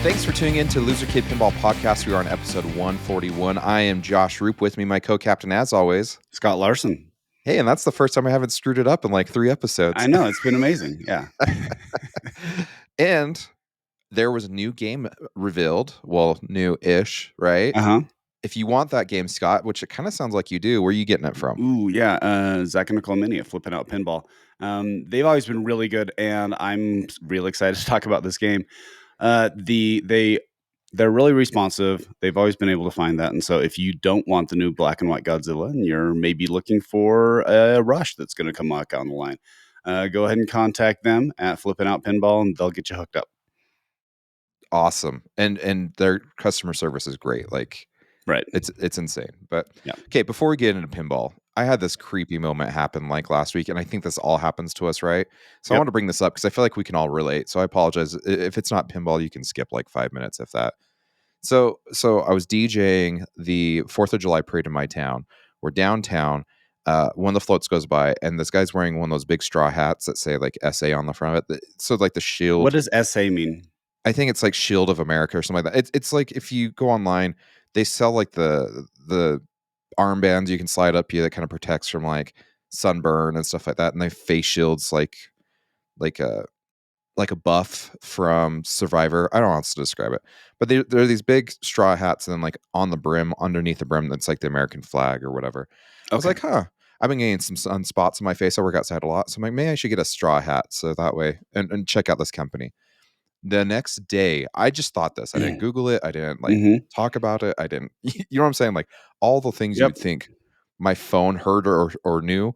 Thanks for tuning in to Loser Kid Pinball Podcast. We are on episode 141. I am Josh Roop. With me, my co-captain, as always, Scott Larson. Hey, and that's the first time I haven't screwed it up in like 3 episodes. I know, it's been amazing. Yeah. And there was a new game revealed. Well, new-ish, right? Uh-huh. If you want that game, Scott, which it kind of sounds like you do, where are you getting it from? Ooh, yeah. Zach and Nicole Mini at Flipping Out Pinball. They've always been really good, and I'm really excited to talk about this game. They're really responsive. They've always been able to find that. And so if you don't want the new black and white Godzilla and you're maybe looking for a rush that's going to come back on the line, go ahead and contact them at Flipping Out Pinball and they'll get you hooked up. Awesome. And their customer service is great. Like, right. It's insane. But yeah. Okay, before we get into pinball, I had this creepy moment happen like last week, and I think this all happens to us, right? So I want to bring this up because I feel like we can all relate. So I apologize. If it's not pinball, you can skip like 5 minutes, if that. So I was DJing the 4th of July parade in my town. We're downtown. One of the floats goes by, and this guy's wearing one of those big straw hats that say like SA on the front of it. So like the shield. What does SA mean? I think it's like Shield of America or something like that. It's like if you go online, they sell like the armbands you can slide up you that kind of protects from like sunburn and stuff like that, and they have face shields like a buff from Survivor. I don't know how else to describe it, but they're these big straw hats, and then like on the brim, underneath the brim, that's like the American flag or whatever. I was like, I've been getting some sunspots on my face. I work outside a lot, so I'm like, maybe I should get a straw hat so that way and check out this company. The next day, I just thought this. I didn't Google it. I didn't talk about it. I didn't, you know what I'm saying? Like all the things you'd think my phone heard or knew.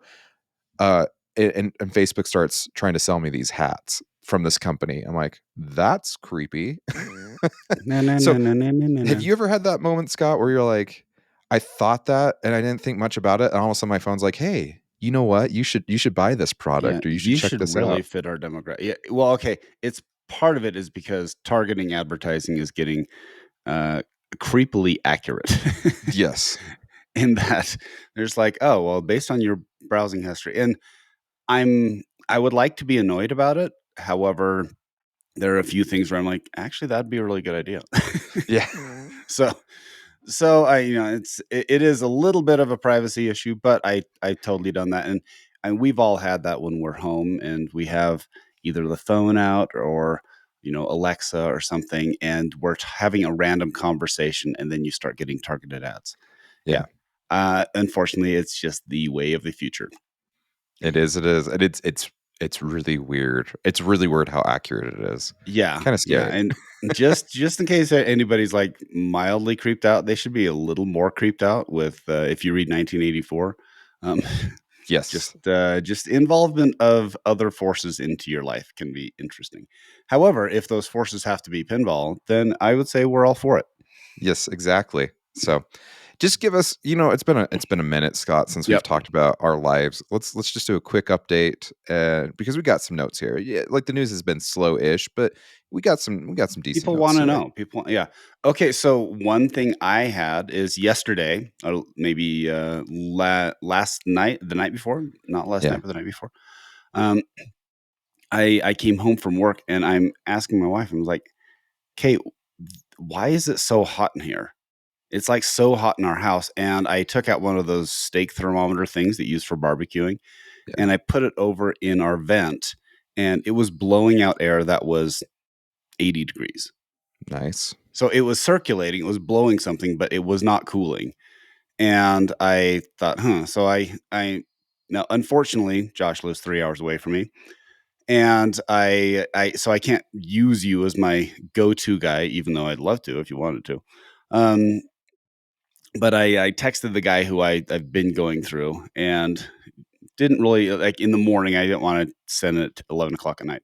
And Facebook starts trying to sell me these hats from this company. I'm like, that's creepy. So have you ever had that moment, Scott, where you're like, I thought that and I didn't think much about it, and all of a sudden my phone's like, hey, you know what? You should buy this product, or you should check this really out. fit our demographic. Yeah. Well, okay. It's part of it is because targeting advertising is getting creepily accurate. Yes. In that there's like, oh, well, based on your browsing history. And I would like to be annoyed about it. However, there are a few things where I'm like, actually, that'd be a really good idea. Yeah. So I, it is a little bit of a privacy issue, but I totally done that. And we've all had that when we're home and we have either the phone out or, Alexa or something, and we're having a random conversation and then you start getting targeted ads. Yeah. Unfortunately, it's just the way of the future. It is. And it's really weird. It's really weird how accurate it is. Yeah. Kind of scary. Yeah. And just in case anybody's like mildly creeped out, they should be a little more creeped out with if you read 1984. Yes. Just involvement of other forces into your life can be interesting. However, if those forces have to be pinball, then I would say we're all for it. Yes, exactly. So just give us, it's been a minute, Scott, since we've talked about our lives. Let's just do a quick update because we got some notes here. Yeah, like the news has been slow-ish, but we got some decent people notes want to today. know. Yeah. Okay, so one thing I had is yesterday, or maybe last night, the night before, not last night, but the night before. I came home from work and I'm asking my wife, I was like, Kate, why is it so hot in here? It's like so hot in our house. And I took out one of those steak thermometer things that you use for barbecuing, and I put it over in our vent, and it was blowing out air that was 80 degrees. Nice. So it was circulating, it was blowing something, but it was not cooling. And I thought, so I now, unfortunately, Josh lives 3 hours away from me. And so I can't use you as my go-to guy, even though I'd love to if you wanted to. But I texted the guy who I've been going through, and didn't really, like, in the morning, I didn't want to send it at 11 o'clock at night.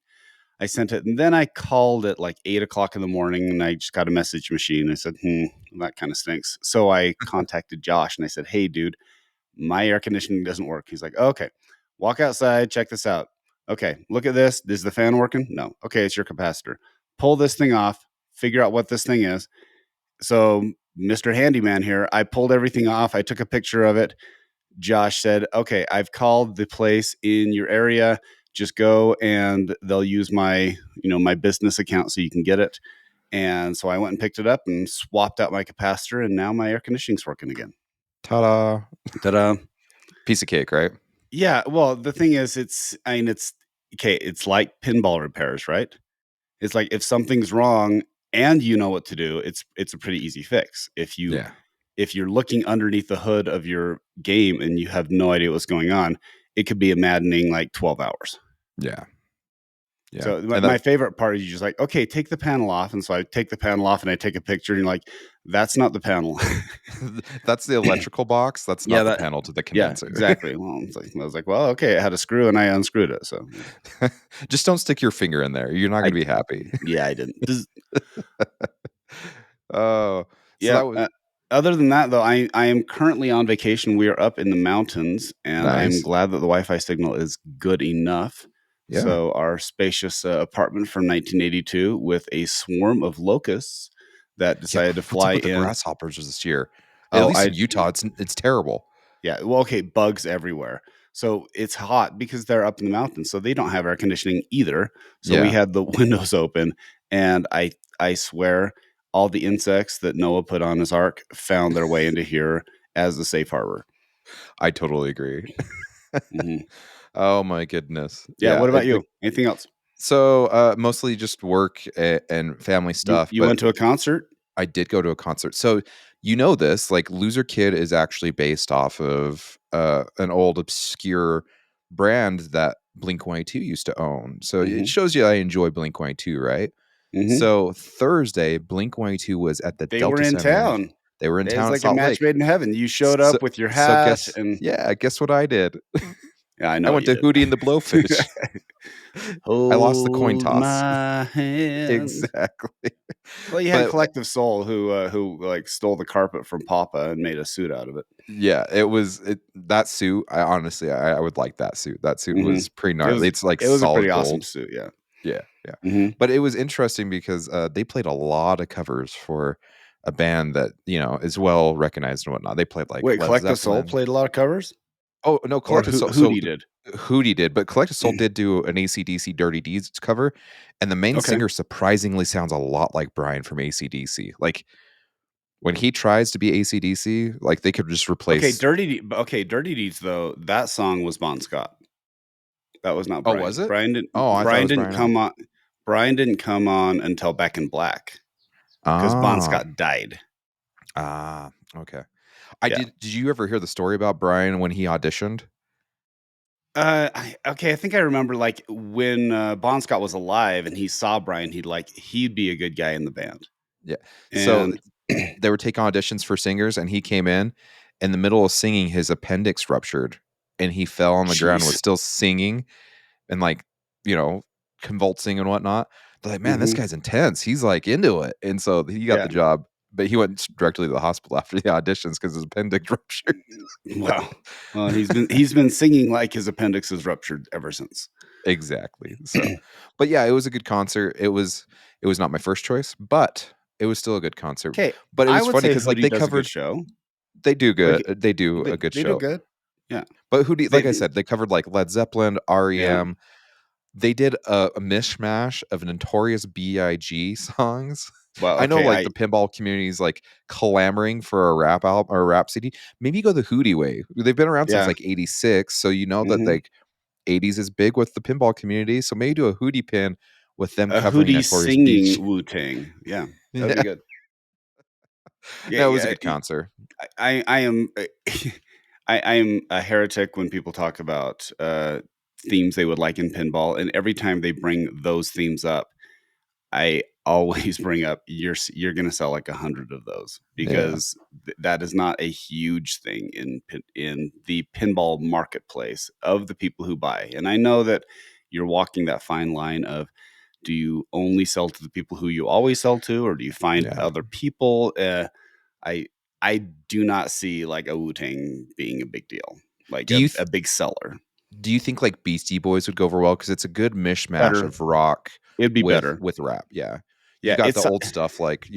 I sent it, and then I called at like 8 o'clock in the morning, and I just got a message machine. I said, that kind of stinks. So I contacted Josh, and I said, hey, dude, my air conditioning doesn't work. He's like, okay, walk outside, check this out. Okay, look at this. Is the fan working? No. Okay, it's your capacitor. Pull this thing off, figure out what this thing is. So Mr. Handyman here, I pulled everything off. I took a picture of it. Josh said, okay, I've called the place in your area. Just go and they'll use my business account so you can get it. And so I went and picked it up and swapped out my capacitor, and now my air conditioning's working again. Ta-da! Ta-da. Piece of cake, right? Yeah, well, the thing is, it's okay, it's like pinball repairs, right? It's like if something's wrong and you know what to do, it's a pretty easy fix. Yeah, If you're looking underneath the hood of your game and you have no idea what's going on, it could be a maddening like 12 hours. yeah, yeah. So my, And my favorite part is you're just like, okay, take the panel off. And so I take the panel off and I take a picture and you're like, that's not the panel. that's the electrical box. That's Yeah, not the that panel to the yeah, condenser. exactly. Well, it's like, I was like, well, okay, it had a screw and I unscrewed it. So Just don't stick your finger in there. You're not I going to be happy. yeah, I didn't. Oh, so Yeah. that was Other than that, though, I am currently on vacation. We are up in the mountains, and I'm nice. glad that the Wi-Fi signal is good enough. Yeah. So our spacious apartment from 1982 with a swarm of locusts that Yeah. decided to What's up fly with the in. grasshoppers this year? At Oh, least in Utah, it's terrible. yeah. Well, okay, bugs everywhere. So it's hot because they're up in the mountains, so they don't have air conditioning either. So we Yeah. had the windows open, and I swear all the insects that Noah put on his ark found their way into here as the safe harbor. I totally agree. Mhm. Oh my goodness. Yeah. Yeah. What about you? Anything else? So mostly just work and family stuff, You but went to a concert? I did go to a concert. So you know this, like Loser Kid is actually based off of an old obscure brand that Blink 182 used to own. So it Mhm. shows you I enjoy Blink 182, right? Mhm. So Thursday, Blink 182 was at the They were Delta in Center. town. They were in It was town at like a Salt match Lake. made in heaven. You showed So up with your so hat guess and yeah, guess what I did? yeah, I I know what went you to did. Hootie and the Blowfish. I lost the coin Hold toss. my hand. Exactly. Well, you had But Collective Soul who like stole the carpet from Papa and made a suit out of it. yeah, that suit, I honestly I would like that suit. That suit Mhm. was pretty It gnarly. was It's like it was a pretty solid awesome gold. suit, yeah. Yeah, yeah. Mhm. But it was interesting because, they played a lot of covers for a band that, is well recognized and whatnot. They played, like, Wait, Led Collective Soul Zeppelin. played a lot of covers? Oh, no, Or Collective Soul so Hootie did? Hootie did, but Collective Soul did do an AC/DC Dirty Deeds cover, and the main Okay. singer surprisingly sounds a lot like Brian from AC/DC. Like, when he tries to be AC/DC, like, they could just replace. Okay, Dirty Deeds, though, that song was Bon Scott. That was not Oh, was Brian. it? Oh, I thought it was Brian Adams. Brian didn't come on until Back in Black because Bon Ah. Scott died. Ah, okay. I Yeah. did you ever hear the story about Brian when he auditioned? I think I remember, like, when, Bon Scott was alive and he saw Brian, he'd be a good guy in the band, Yeah. So, and they were taking auditions for singers, and he came in the middle of singing, his appendix ruptured, and he fell on the ground, was jeez. still singing and, like, you know, convulsing and whatnot. They're like, "Man, this Mhm. guy's intense. He's, like, into it." And so he got Yeah. the job, but he went directly to the hospital after the auditions because his appendix ruptured. Wow. Well, he's been singing like his appendix is ruptured ever since. Exactly. So, but yeah, it was a good concert. It was not my first choice, but it was still a good concert. Okay, But it I was would funny say because like Hootie they does a good covered show. they do good Like, they do they a good they do show. good. Yeah. But who do They like I said, they covered like Led Zeppelin, yeah. REM. They did a mishmash of Notorious B.I.G. songs. Well, I know okay, like the pinball community is like clamoring for a rap album or a rap CD. Maybe go the Hootie way. They've been around since yeah. like '86, so you know that Mhm. like '80s is big with the pinball community. So maybe do a Hootie pin with them A covering Hootie Notorious B.I.G. singing Wu-Tang. Yeah, that'd be Yeah, good. Yeah, no, it was a yeah. good concert. I am I am a heretic when people talk about themes they would like in pinball, and every time they bring those themes up, I always bring up you're going to sell like 100 of those Yeah, because that is not a huge thing in the pinball marketplace of the people who buy. And I know that you're walking that fine line of do you only sell to the people who you always sell to, or do you find yeah. other people? I I do not see like a Wu Tang being a big deal, like Do you a big seller. Do you think like Beastie Boys would go over well? Because it's a good mishmash Better, of rock it'd be better. with rap. Yeah, you Yeah, got the it's old stuff like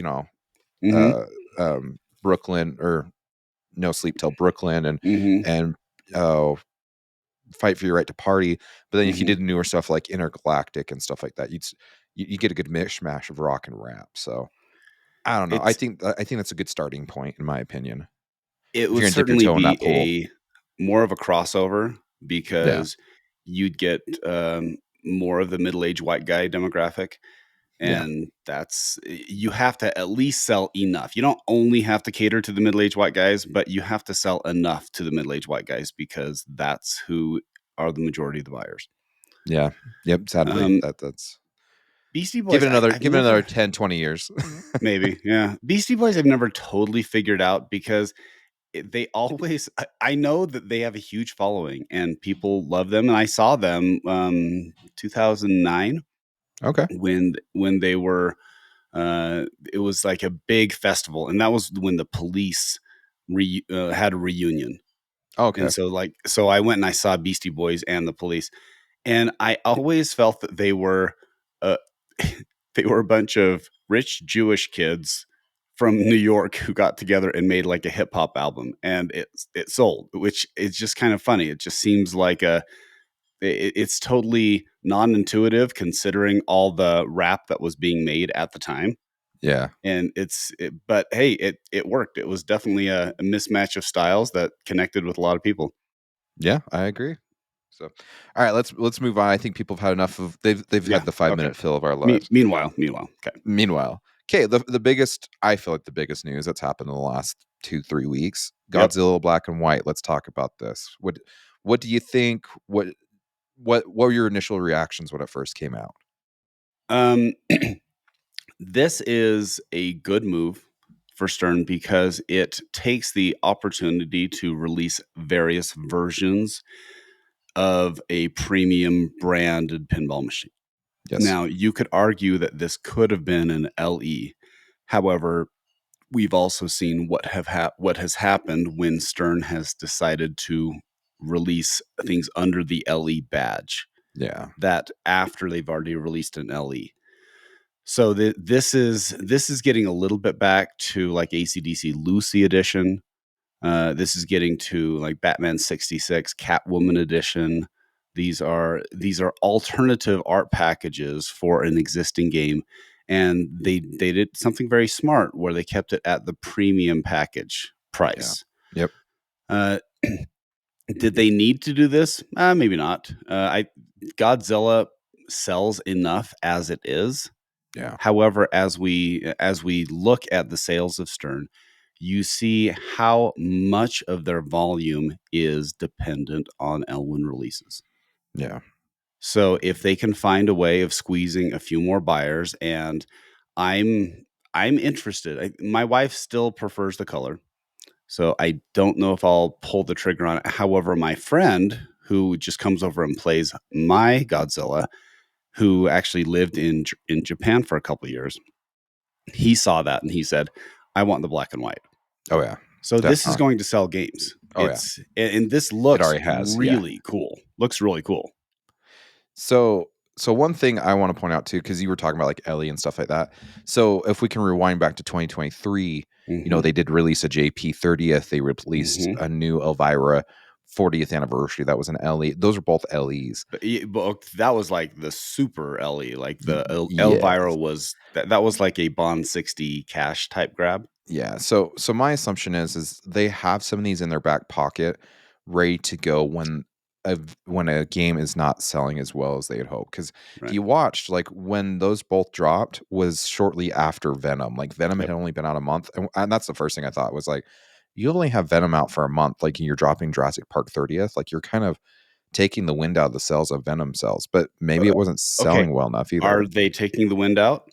hmm uh, Brooklyn or No Sleep Till Brooklyn hmm and uh, Fight for Your Right to Party. But then if you hmm did newer stuff like Intergalactic and stuff like that, you get a good mishmash of rock and rap. So I don't know. It's I think that's a good starting point in my opinion. it If you're would gonna dip your certainly toe in be that pool. a more of a crossover Yeah. because you'd get more of the middle-aged white guy demographic. Yeah. And that's you have to at least sell enough. You don't only have to cater to the middle-aged white guys, but you have to sell enough to the middle-aged white guys because that's who are the majority of the buyers. Yeah. Yep. Sadly, Um, that's Beastie Boys, I've give it another never 10, 20 years. maybe, yeah. Beastie Boys, I've never totally figured out because they always. I know that they have a huge following and people love them, and I saw them 2009 Okay. when they were. It was like a big festival, and that was when the Police had a reunion. And Okay. so I went and I saw Beastie Boys and the Police, and I always felt that they were uh, they were a bunch of rich Jewish kids from New York who got together and made like a hip hop album, and it sold, which is just kind of funny. It just seems like it's totally non-intuitive considering all the rap that was being made at the time. Yeah. And but hey, it worked. It was definitely a mismatch of styles that connected with a lot of people. Yeah, I agree. So, all right, let's move on. I think people have had enough of they've had Yeah. the 5 Okay. minute fill of our lives. Meanwhile. Okay. Meanwhile, okay, the biggest I feel like the biggest news that's happened in the last 2-3 weeks, Yep. Godzilla Black and White. Let's talk about this. What do you think? What were your initial reactions when it first came out? Um, this is a good move for Stern because it takes the opportunity to release various versions of a premium branded pinball machine. Yes. Now, you could argue that this could have been an LE. However, we've also seen what has happened when Stern has decided to release things under the LE badge Yeah. that after they've already released an LE. So this is getting a little bit back to like ACDC Lucy edition. This is getting to like Batman 66 Catwoman edition. These are alternative art packages for an existing game, and they did something very smart where they kept it at the premium package Yeah. price. Yep. Uh, did they need to do this? Maybe not. I Godzilla sells enough as it is. Yeah. However, as we look at the sales of Stern, you see how much of their volume is dependent on Elwyn releases. Yeah. So if they can find a way of squeezing a few more buyers, and I'm interested. My wife still prefers the color, so I don't know if I'll pull the trigger on it. However, my friend who just comes over and plays my Godzilla, who actually lived in Japan for a couple of years, he saw that and he said, "I want the black and white." Oh yeah. So this is Definitely. going to sell games. Oh yeah. And this It looks already has. Yeah. really cool. Looks really cool. So one thing I want to point out too, because you were talking about like Ellie and stuff like that. So if we can rewind back to 2023, Hmm. they did release a JP 30th. They released Hmm. a new Elvira 40th anniversary. That was an LE. Those are both LEs. But that was like the super LE, like the Yeah. Elvira was that was like a Bond 60 cash type grab. Yeah. So my assumption is they have some of these in their back pocket ready to go when a game is not selling as well as they had hoped. Because if Right. you watched, like when those both dropped was shortly after Venom. Like Venom had Yep. only been out a month, and that's the first thing I thought was like, you only have Venom out for a month. Like you're dropping Jurassic Park 30th. Like you're kind of taking the wind out of the sails of Venom sales, but maybe Uh, it wasn't okay. selling well enough Are either. they taking the wind out?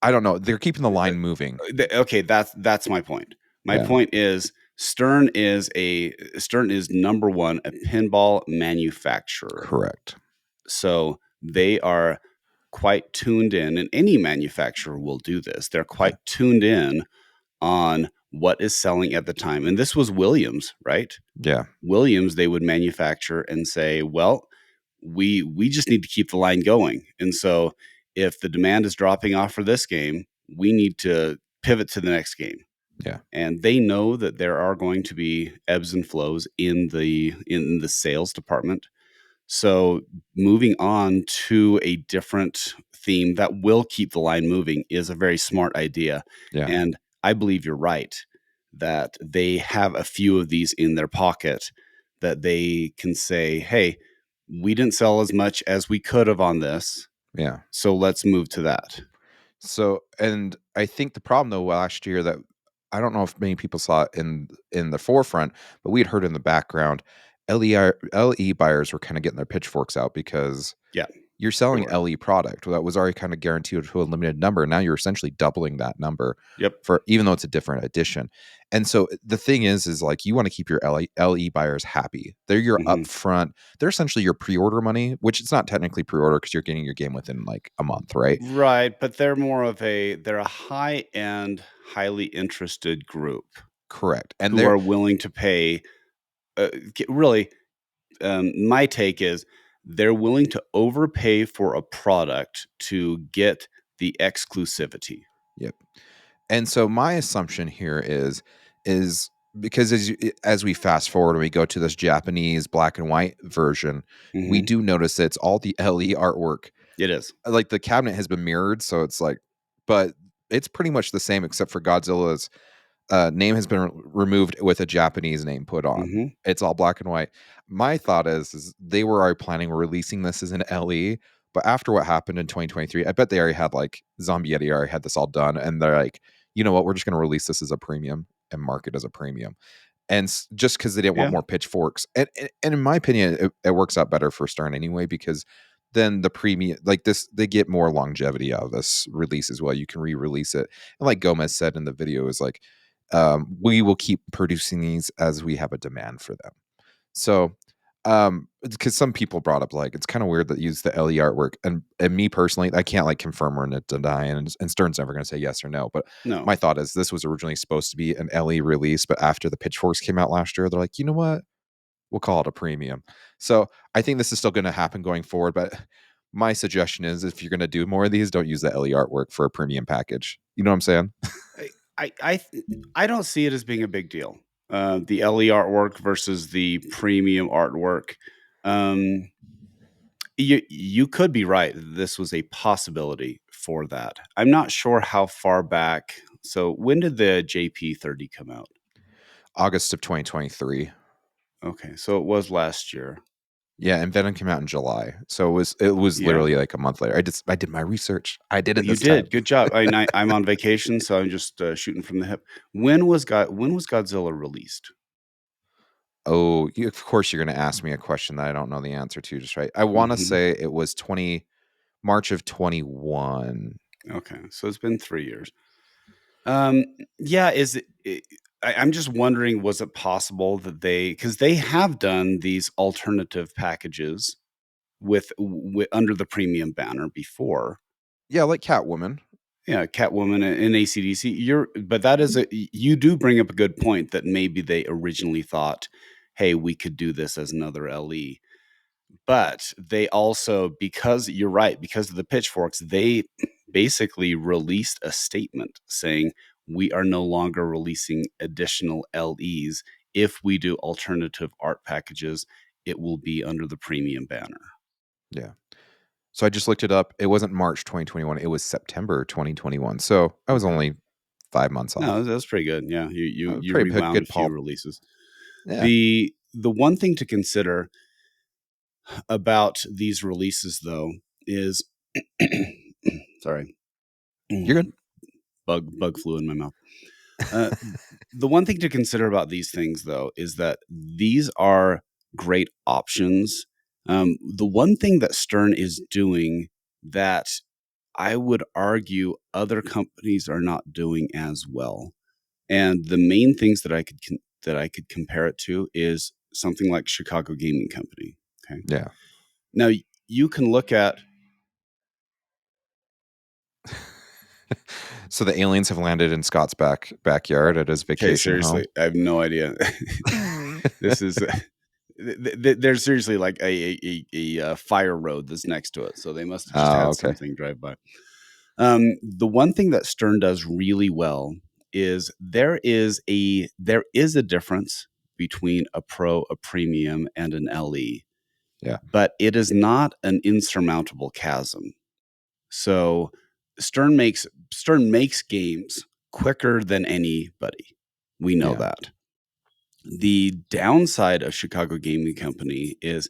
I don't know. They're keeping the line moving. Okay, that's my point. My Yeah. point is Stern is number one a pinball manufacturer. Correct. So they are quite tuned in, and any manufacturer will do this. They're Yeah. quite tuned in on what is selling at the time. And this was Williams, right? Yeah. Williams, they would manufacture and say, well, we just need to keep the line going. And so if the demand is dropping off for this game, we need to pivot to the next game. Yeah. And they know that there are going to be ebbs and flows in the sales department. So moving on to a different theme that will keep the line moving is a very smart idea. Yeah. And I believe you're right that they have a few of these in their pocket that they can say, hey, we didn't sell as much as we could have on this. Yeah. So let's move to that. So, and I think the problem though last year that I don't know if many people saw it in the forefront, but we had heard in the background, LE buyers were kind of getting their pitchforks out because Yeah, you're they selling were. LE product that was already kind of guaranteed to a limited number. Now you're essentially doubling that number Yep. for even though it's a different edition. And so the thing is like you want to keep your LE buyers happy. They're your Hmm. upfront. They're essentially your pre-order money, which it's not technically pre-order because you're getting your game within like a month, right? Right, but they're a high-end, highly interested group Correct. And who they're are willing to pay, really, my take is they're willing to overpay for a product to get the exclusivity. yep. And so my assumption here is because as we fast forward and we go to this Japanese black and white version, we Mhm. do notice that it's all the LE artwork. It is. Like the cabinet has been mirrored, so it's like, but it's pretty much the same except for Godzilla's name has been removed with a Japanese name put on. Mhm. It's all black and white. My thought is they were already planning on releasing this as an LE, but after what happened in 2023, I bet they already had like Zombie Yeti already had this all done, and they're like, you know what, we're just going to release this as a premium and market as a premium, and just because they didn't want Yeah. more pitchforks, and in my opinion, it works out better for Stern anyway because then the premium like this they get more longevity out of this release as well. You can re-release it, and like Gomez said in the video, is like we will keep producing these as we have a demand for them. So, because some people brought up like it's kind of weird that you use the LE artwork, and me personally, I can't like confirm or deny, and Stern's never going to say yes or no. But No. my thought is this was originally supposed to be an LE release, but after the pitchforks came out last year, they're like, you know what, we'll call it a premium. So I think this is still going to happen going forward, but. My suggestion is if you're going to do more of these, don't use the LE artwork for a premium package. You know what I'm saying? I don't see it as being a big deal. The LE artwork versus the premium artwork. Um, you could be right. This was a possibility for that. I'm not sure how far back. So when did the JP30 come out? August of 2023. Okay, so it was last year. Yeah, and Venom came out in July, so it was Yeah. literally like a month later. I did my research. I did Well, it you this time. did. Good job. I'm on vacation, so I'm just shooting from the hip. When was Godzilla released? Oh, of course you're going to ask me a question that I don't know the answer to just right. I want to Hmm. say it was 20 March of 21. Okay, so it's been 3 years. Um, yeah, I'm just wondering, was it possible that because they have done these alternative packages with under the premium banner before. Yeah, like Catwoman. Yeah, Catwoman and AC/DC. But that is you do bring up a good point that maybe they originally thought, hey, we could do this as another LE. But they also, because you're right, because of the pitchforks, they basically released a statement saying we are no longer releasing additional LEs. If we do alternative art packages, it will be under the premium banner. Yeah. So I just looked it up. It wasn't March 2021. It was September 2021. So I was Okay. only 5 months No, off. that's pretty good. Yeah, you Pretty rewound a good, few Paul. releases. Yeah. The one thing to consider about these releases, though, is sorry, You're good. bug flew in my mouth. Uh, the one thing to consider about these things, though, is that these are great options. The one thing that Stern is doing that I would argue other companies are not doing as well, and the main things that I could compare it to is something like Chicago Gaming Company. Okay, Yeah. now you can look at. So the aliens have landed in Scott's backyard at his Okay, vacation home. seriously, I have no idea. This is there's seriously like a fire road that's next to it, so they must have just Oh, had okay. something drive by. The one thing that Stern does really well is there is a difference between a pro, a premium, and an LE. Yeah. but it is not an insurmountable chasm. So Stern makes games quicker than anybody. We know Yeah. that. The downside of Chicago Gaming Company is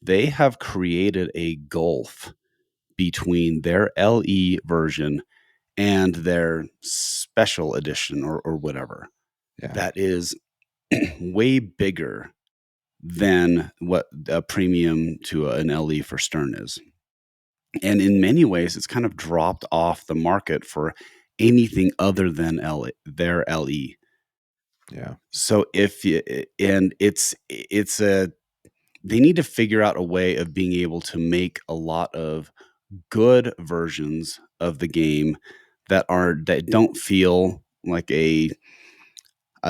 they have created a gulf between their LE version and their special edition or whatever Yeah. that is way bigger than what a premium to an LE for Stern is. And in many ways, it's kind of dropped off the market for anything other than their LE. Yeah. So if you, and it's a they need to figure out a way of being able to make a lot of good versions of the game that don't feel like a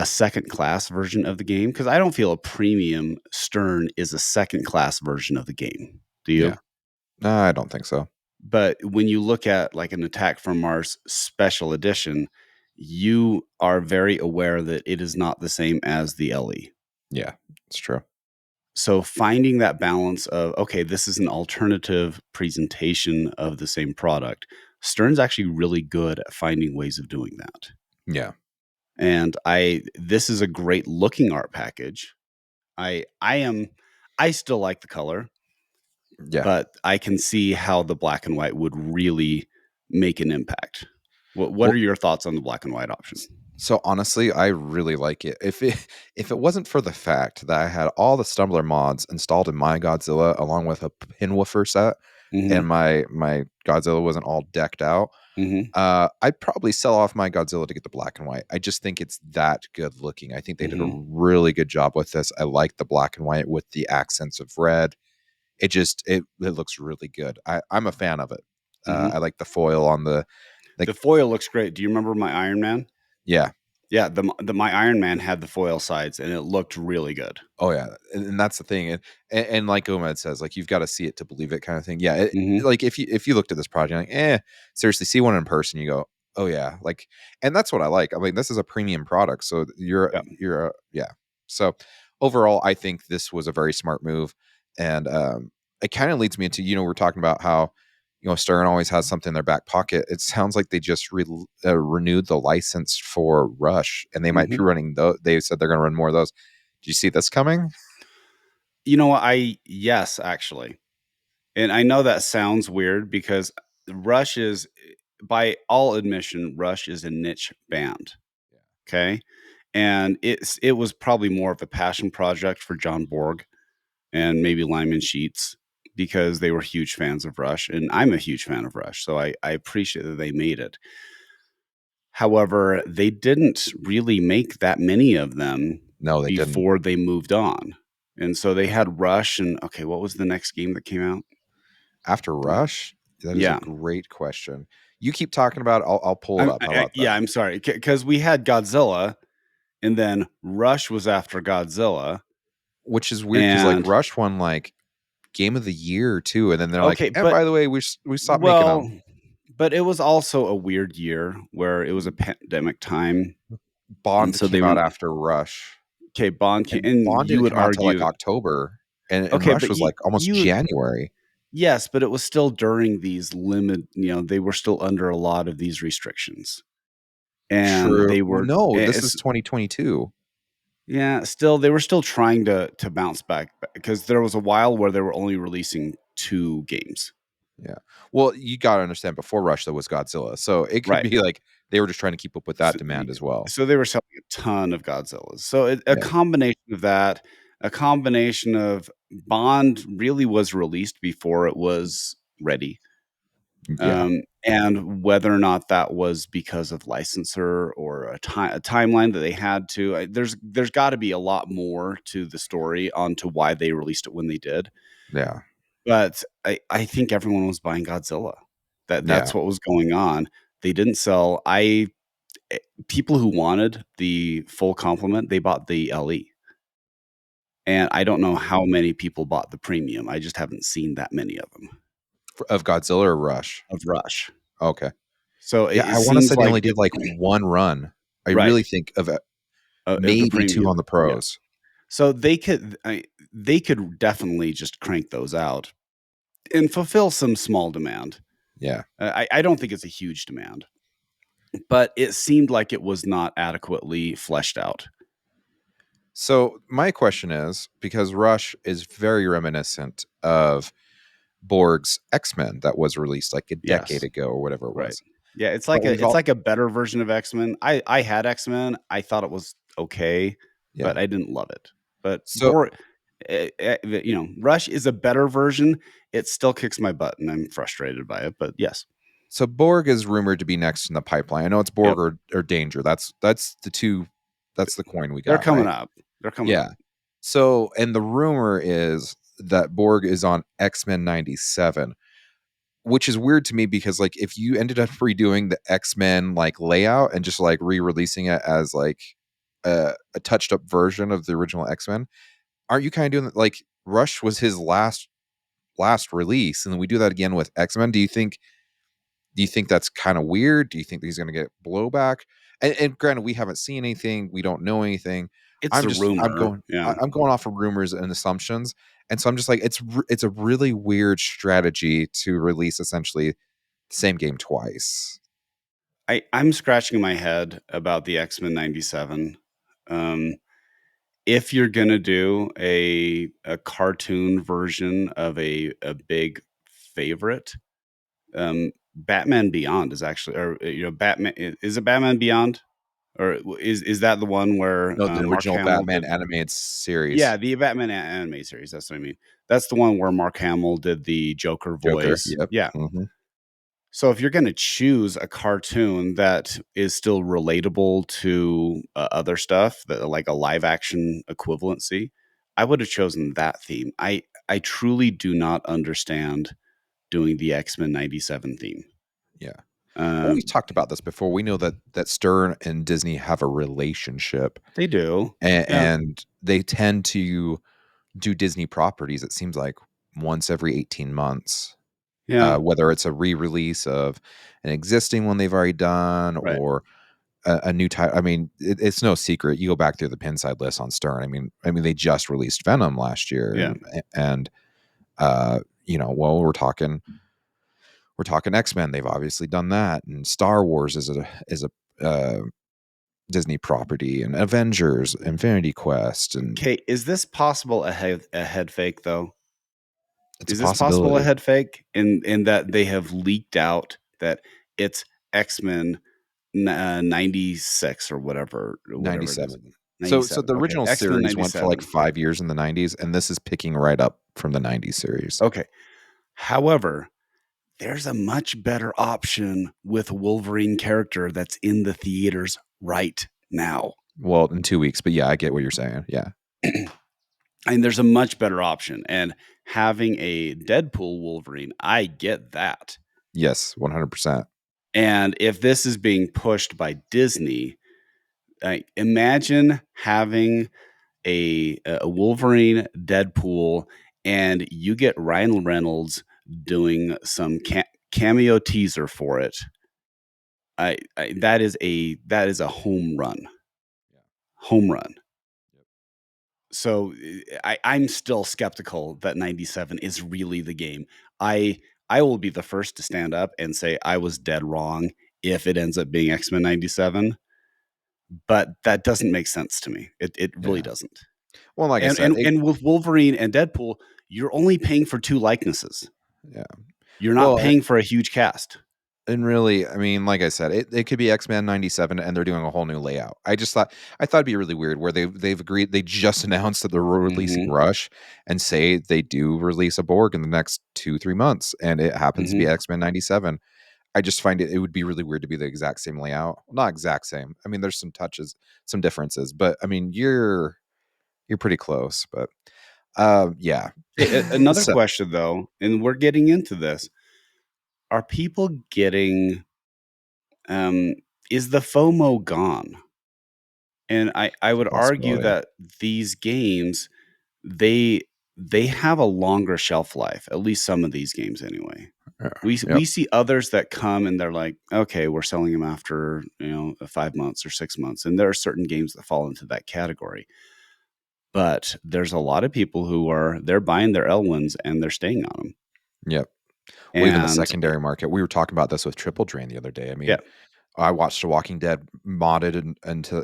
second class version of the game, because I don't feel a premium Stern is a second class version of the game. Do Yeah. you? No, I don't think so. But when you look at like an Attack from Mars special edition, you are very aware that it is not the same as the LE. Yeah, it's true. So finding that balance of, okay, this is an alternative presentation of the same product. Stern's actually really good at finding ways of doing that. Yeah. And this is a great looking art package. I still like the color, Yeah. but I can see how the black and white would really make an impact. What are Well, your thoughts on the black and white option? so honestly, I really like it. If it wasn't for the fact that I had all the Stumbler mods installed in my Godzilla along with a Pinwoofer set, and Mhm. my Godzilla wasn't all decked out, Mhm. I'd probably sell off my Godzilla to get the black and white. I just think it's that good looking. I think they did a Mhm. really good job with this. I like the black and white with the accents of red. It looks really good. I'm a fan of it. I Mhm. like the foil on the like. The foil looks great. Do you remember my Iron Man? Yeah. Yeah, the my Iron Man had the foil sides and it looked really good. Oh yeah, and that's the thing, and like Omid says, like you've got to see it to believe it, kind of thing. Yeah, Mhm. like if you looked at this project, like, seriously, see one in person, you go, oh yeah, like, and that's what I like. I mean, this is a premium product, so Yep. yeah. So overall, I think this was a very smart move, and it kind of leads me into we're talking about how Stern always has something in their back pocket. It sounds like they just renewed the license for Rush, and they might be Mhm. running those. They said they're going to run more of those. Do you see this coming? You know what? Yes, actually. And I know that sounds weird because Rush is, by all admission, Rush is a niche band. Okay. And it was probably more of a passion project for John Borg and maybe Lyman Sheets because they were huge fans of Rush. And I'm a huge fan of Rush. So I appreciate that they made it. However, they didn't really make that many of them No, they didn't. before they moved on. And so they had Rush and okay, what was the next game that came out? After Rush? That is a Yeah. great question. You keep talking about it, I'll pull it up. How about Yeah, that? I'm sorry because we had Godzilla and then Rush was after Godzilla Which is weird because like and Rush won like Game of the Year too, and then they're like, okay, and but by the way, we stopped making well, them. but it was also a weird year where it was a pandemic time and Bond so they came were out after Rush, okay, and and Bond you didn't would come out till like argue October, and okay, Rush but was like almost you January. yes, but it was still during these they were still under a lot of these restrictions. And True. they Well, were no, this is it's 2022. yeah, still they were still trying to bounce back because there was a while where they were only releasing 2 games. Yeah. Well, you gotta understand before Rush there was Godzilla. So it could Right. be like they were just trying to keep up with that So, demand as well. so they were selling a ton of Godzillas. So a Yeah. combination of that, a combination of Bond really was released before it was ready. Yeah. And whether or not that was because of licensor or a timeline that they had to, there's got to be a lot more to the story onto why they released it when they did. Yeah. But I think everyone was buying Godzilla. Yeah. That's what was going on. They didn't sell. People who wanted the full complement, they bought the LE. And I don't know how many people bought the premium. I just haven't seen that many of them Of Godzilla or Rush? of Rush. Okay. So Yeah, it I wanna say seems they like only did, like, 1 run. I right really think of of the maybe 2 premium. on the Yeah. pros. So they could. they could definitely just crank those out and fulfill some small demand. Yeah. I don't think it's a huge demand, but it seemed like it was not adequately fleshed out. So my question is, because Rush is very reminiscent of Borg's X-Men that was released like a decade Yes, ago or whatever it right. was. Yeah, it's But like we've a it's all like a better version of X-Men. I had X-Men. I thought it was okay, yeah. but I didn't love it. But So Rush is a better version. It still kicks my butt, and I'm frustrated by it. But yes, so Borg is rumored to be next in the pipeline. I know it's Borg yep, or Danger. That's the two. That's the coin we they're got, coming right? up. They're coming up. Yeah. So and the rumor is that Borg is on X-Men 97, which is weird to me because like if you ended up redoing the X-Men like layout and just like re-releasing it as like a touched up version of the original X-Men, aren't you kind of doing that? Like Rush was his last release, and then we do that again with X-Men. Do you think that's kind of weird? Do you think he's going to get blowback? And granted, we haven't seen anything, we don't know anything. It's a I'm rumor. going Yeah. I'm going off of rumors and assumptions, and so I'm just like it's a really weird strategy to release essentially the same game twice. I'm scratching my head about the X-Men 97. Um, if you're gonna do a cartoon version of a big favorite, Batman Beyond is actually, or Batman is it Batman Beyond, or is that the one where No, the Mark original Hamill Batman did? animated Yeah, series. the Batman anime series. That's what I mean. That's the one where Mark Hamill did the Joker Joker, voice. yep. Yeah. Mhm. So if you're going to choose a cartoon that is still relatable to other stuff, that like a live action equivalency, I would have chosen that theme. I truly do not understand doing the X-Men 97 theme. Yeah. Well, Um, we've talked about this before. We know that Stern and Disney have a relationship, they do. Yeah. and they tend to do Disney properties, it seems like once every 18 months, Yeah. whether it's a re-release of an existing one they've already done Right. or a new title. I mean, it's no secret. You go back through the Pinside list on Stern. I mean, they just released Venom last year, Yeah. and well, we're talking X-Men. They've obviously done that, and Star Wars is a Disney property, and Avengers, Infinity Quest, and Okay. Is this possible a head fake though? it's a Is this possible a possibility. head fake in that they have leaked out that it's X-Men 96 or whatever it is. 97. So 97. the Okay. original X-Men series went for like 97. 5 years in the 90s, and this is picking right up from the 90s series. Okay. However, there's a much better option with a Wolverine character that's in the theaters right now. Well, in 2 weeks, but yeah, I get what you're saying. Yeah. And there's a much better option. And having a Deadpool Wolverine, I get that. Yes, 100%. And if this is being pushed by Disney, imagine having a Wolverine Deadpool, and you get Ryan Reynolds doing some cameo teaser for it. That is a home run, Yeah. home run. Yep. So I'm still skeptical that 97 is really the game. I will be the first to stand up and say I was dead wrong if it ends up being X-Men 97, but that doesn't make sense to me. It really Yeah. doesn't. Well, like I And said, and and with Wolverine and Deadpool, you're only paying for 2 likenesses. yeah. You're not Well, paying for a huge cast. and really, I mean, like I said, it could be X-Men 97 and they're doing a whole new layout. I thought it'd be really weird where they've agreed, they just announced that they're releasing Mhm, Rush and say they do release a Borg in the next 2-3 months and it happens to be mhm. X-Men 97. I just find it would be really weird to be the exact same layout. Well, not exact same. I mean, there's some touches, some differences, but I mean, you're pretty close, but yeah. Hey, another So question though, and we're getting into this. Are people getting um is the FOMO gone? And I it's a would argue possibility. that these games, they they have a longer shelf life, at least some of these games anyway. Yeah. We Yep. see others that come and they're like, "Okay, we're selling them after, 5 months or 6 months." And there are certain games that fall into that category. but there's a lot of people who they're buying their L1s and they're staying on them. Yep. Well, even the And secondary market. We were talking about this with Triple Drain the other day. I yeah, mean, I watched The Walking Dead modded until,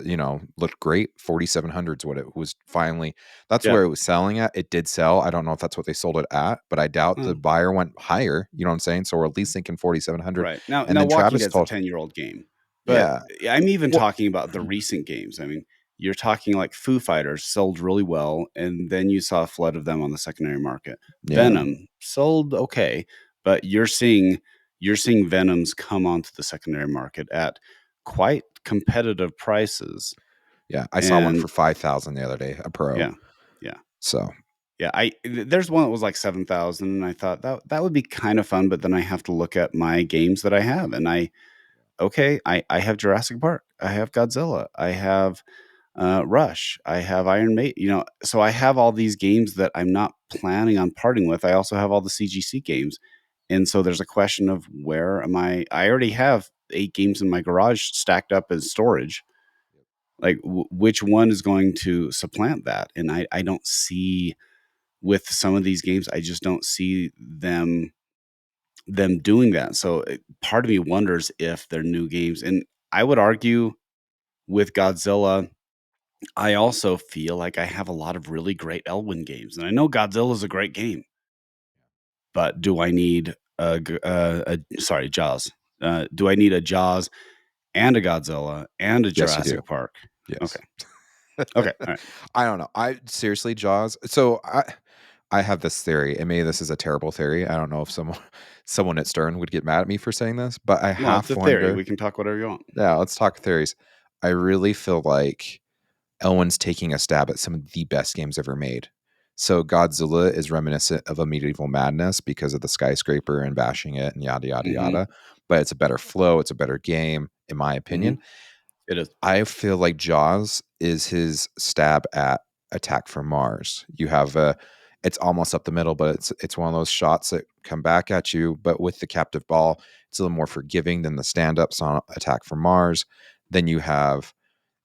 looked great. 4700's what it was finally. That's yeah. where it was selling at. It did sell. I don't know if that's what they sold it at, but I doubt the Well, buyer went higher. You know what I'm saying? So we're at least thinking 4700. right. Now And now then Walking Travis Dead's a told, 10-year-old game. But yeah, I'm even well, talking about the recent games. I mean, you're talking like Foo Fighters sold really well, and then you saw a flood of them on the secondary market. yeah, Venom sold okay, but you're seeing Venoms come onto the secondary market at quite competitive prices. yeah. I saw one And for 5,000 the other day, a pro. yeah, yeah. So Yeah, there's one that was like 7,000, and I thought that would be kind of fun, but then I have to look at my games that I have, and I have Jurassic Park, I have Godzilla, I have Rush, I have Iron Maiden, so I have all these games that I'm not planning on parting with. I also have all the CGC games, and so there's a question of where am I already have 8 games in my garage stacked up as storage. Like, which one is going to supplant that? And I don't see with some of these games, I just don't see them doing that. So part of me wonders if they're new games. And I would argue with Godzilla, I also feel like I have a lot of really great Elwyn games, and I know Godzilla is a great game, but do I need sorry, Jaws? Do I need a Jaws and a Godzilla and a yes, you do. Jurassic Park? Yes. Okay, okay, all right. I don't know. I seriously, Jaws. So I have this theory, and maybe this is a terrible theory. I don't know if someone at Stern would get mad at me for saying this, but I Well, it's half a theory. wonder. We can talk whatever you want. Yeah, let's talk theories. I really feel like Elwyn's taking a stab at some of the best games ever made. So Godzilla is reminiscent of a Medieval Madness because of the skyscraper and bashing it and yada yada Hmm. yada. But it's a better flow. It's a better game, in my Hmm. opinion. It is. I feel like Jaws is his stab at Attack from Mars. You have it's almost up the middle, but it's one of those shots that come back at you, but with the captive ball, it's a little more forgiving than the stand-ups on Attack from Mars. Then you have,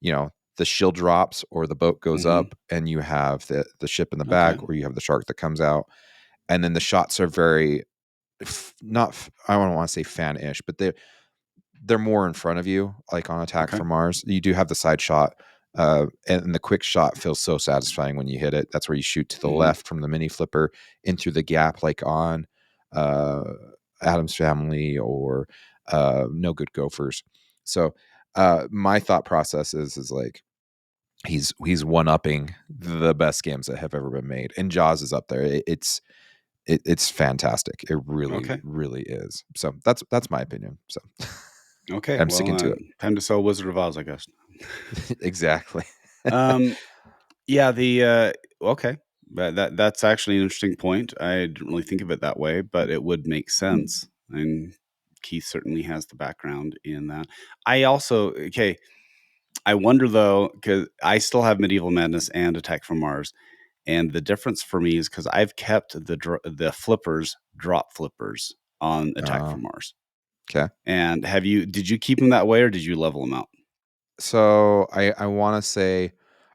the shield drops or the boat goes Hmm. up and you have the ship in the Okay. back or you have the shark that comes out. And then the shots are very not I don't want to say fan-ish, but they're more in front of you, like on Attack Okay. from Mars. You do have the side shot, and the quick shot feels so satisfying when you hit it. That's where you shoot to the Hmm. left from the mini flipper in through the gap, like on uh, Adam's Family or No Good Gophers. So my thought process is like he's one upping the best games that have ever been made, and Jaws is up there. It's fantastic. It really, Okay. really is. So that's my opinion. So Okay. I'm Well, sticking to it. time to sell Wizard of Oz, I guess. Exactly. Um, yeah, okay. But that's actually an interesting point. I didn't really think of it that way, but it would make sense. And Keith certainly has the background in that. I also okay. I wonder though, because I still have Medieval Madness and Attack from Mars, and the difference for me is because I've kept the flippers, drop flippers on Attack Oh, from Mars. okay. And did you keep them that way or did you level them out? So I want to say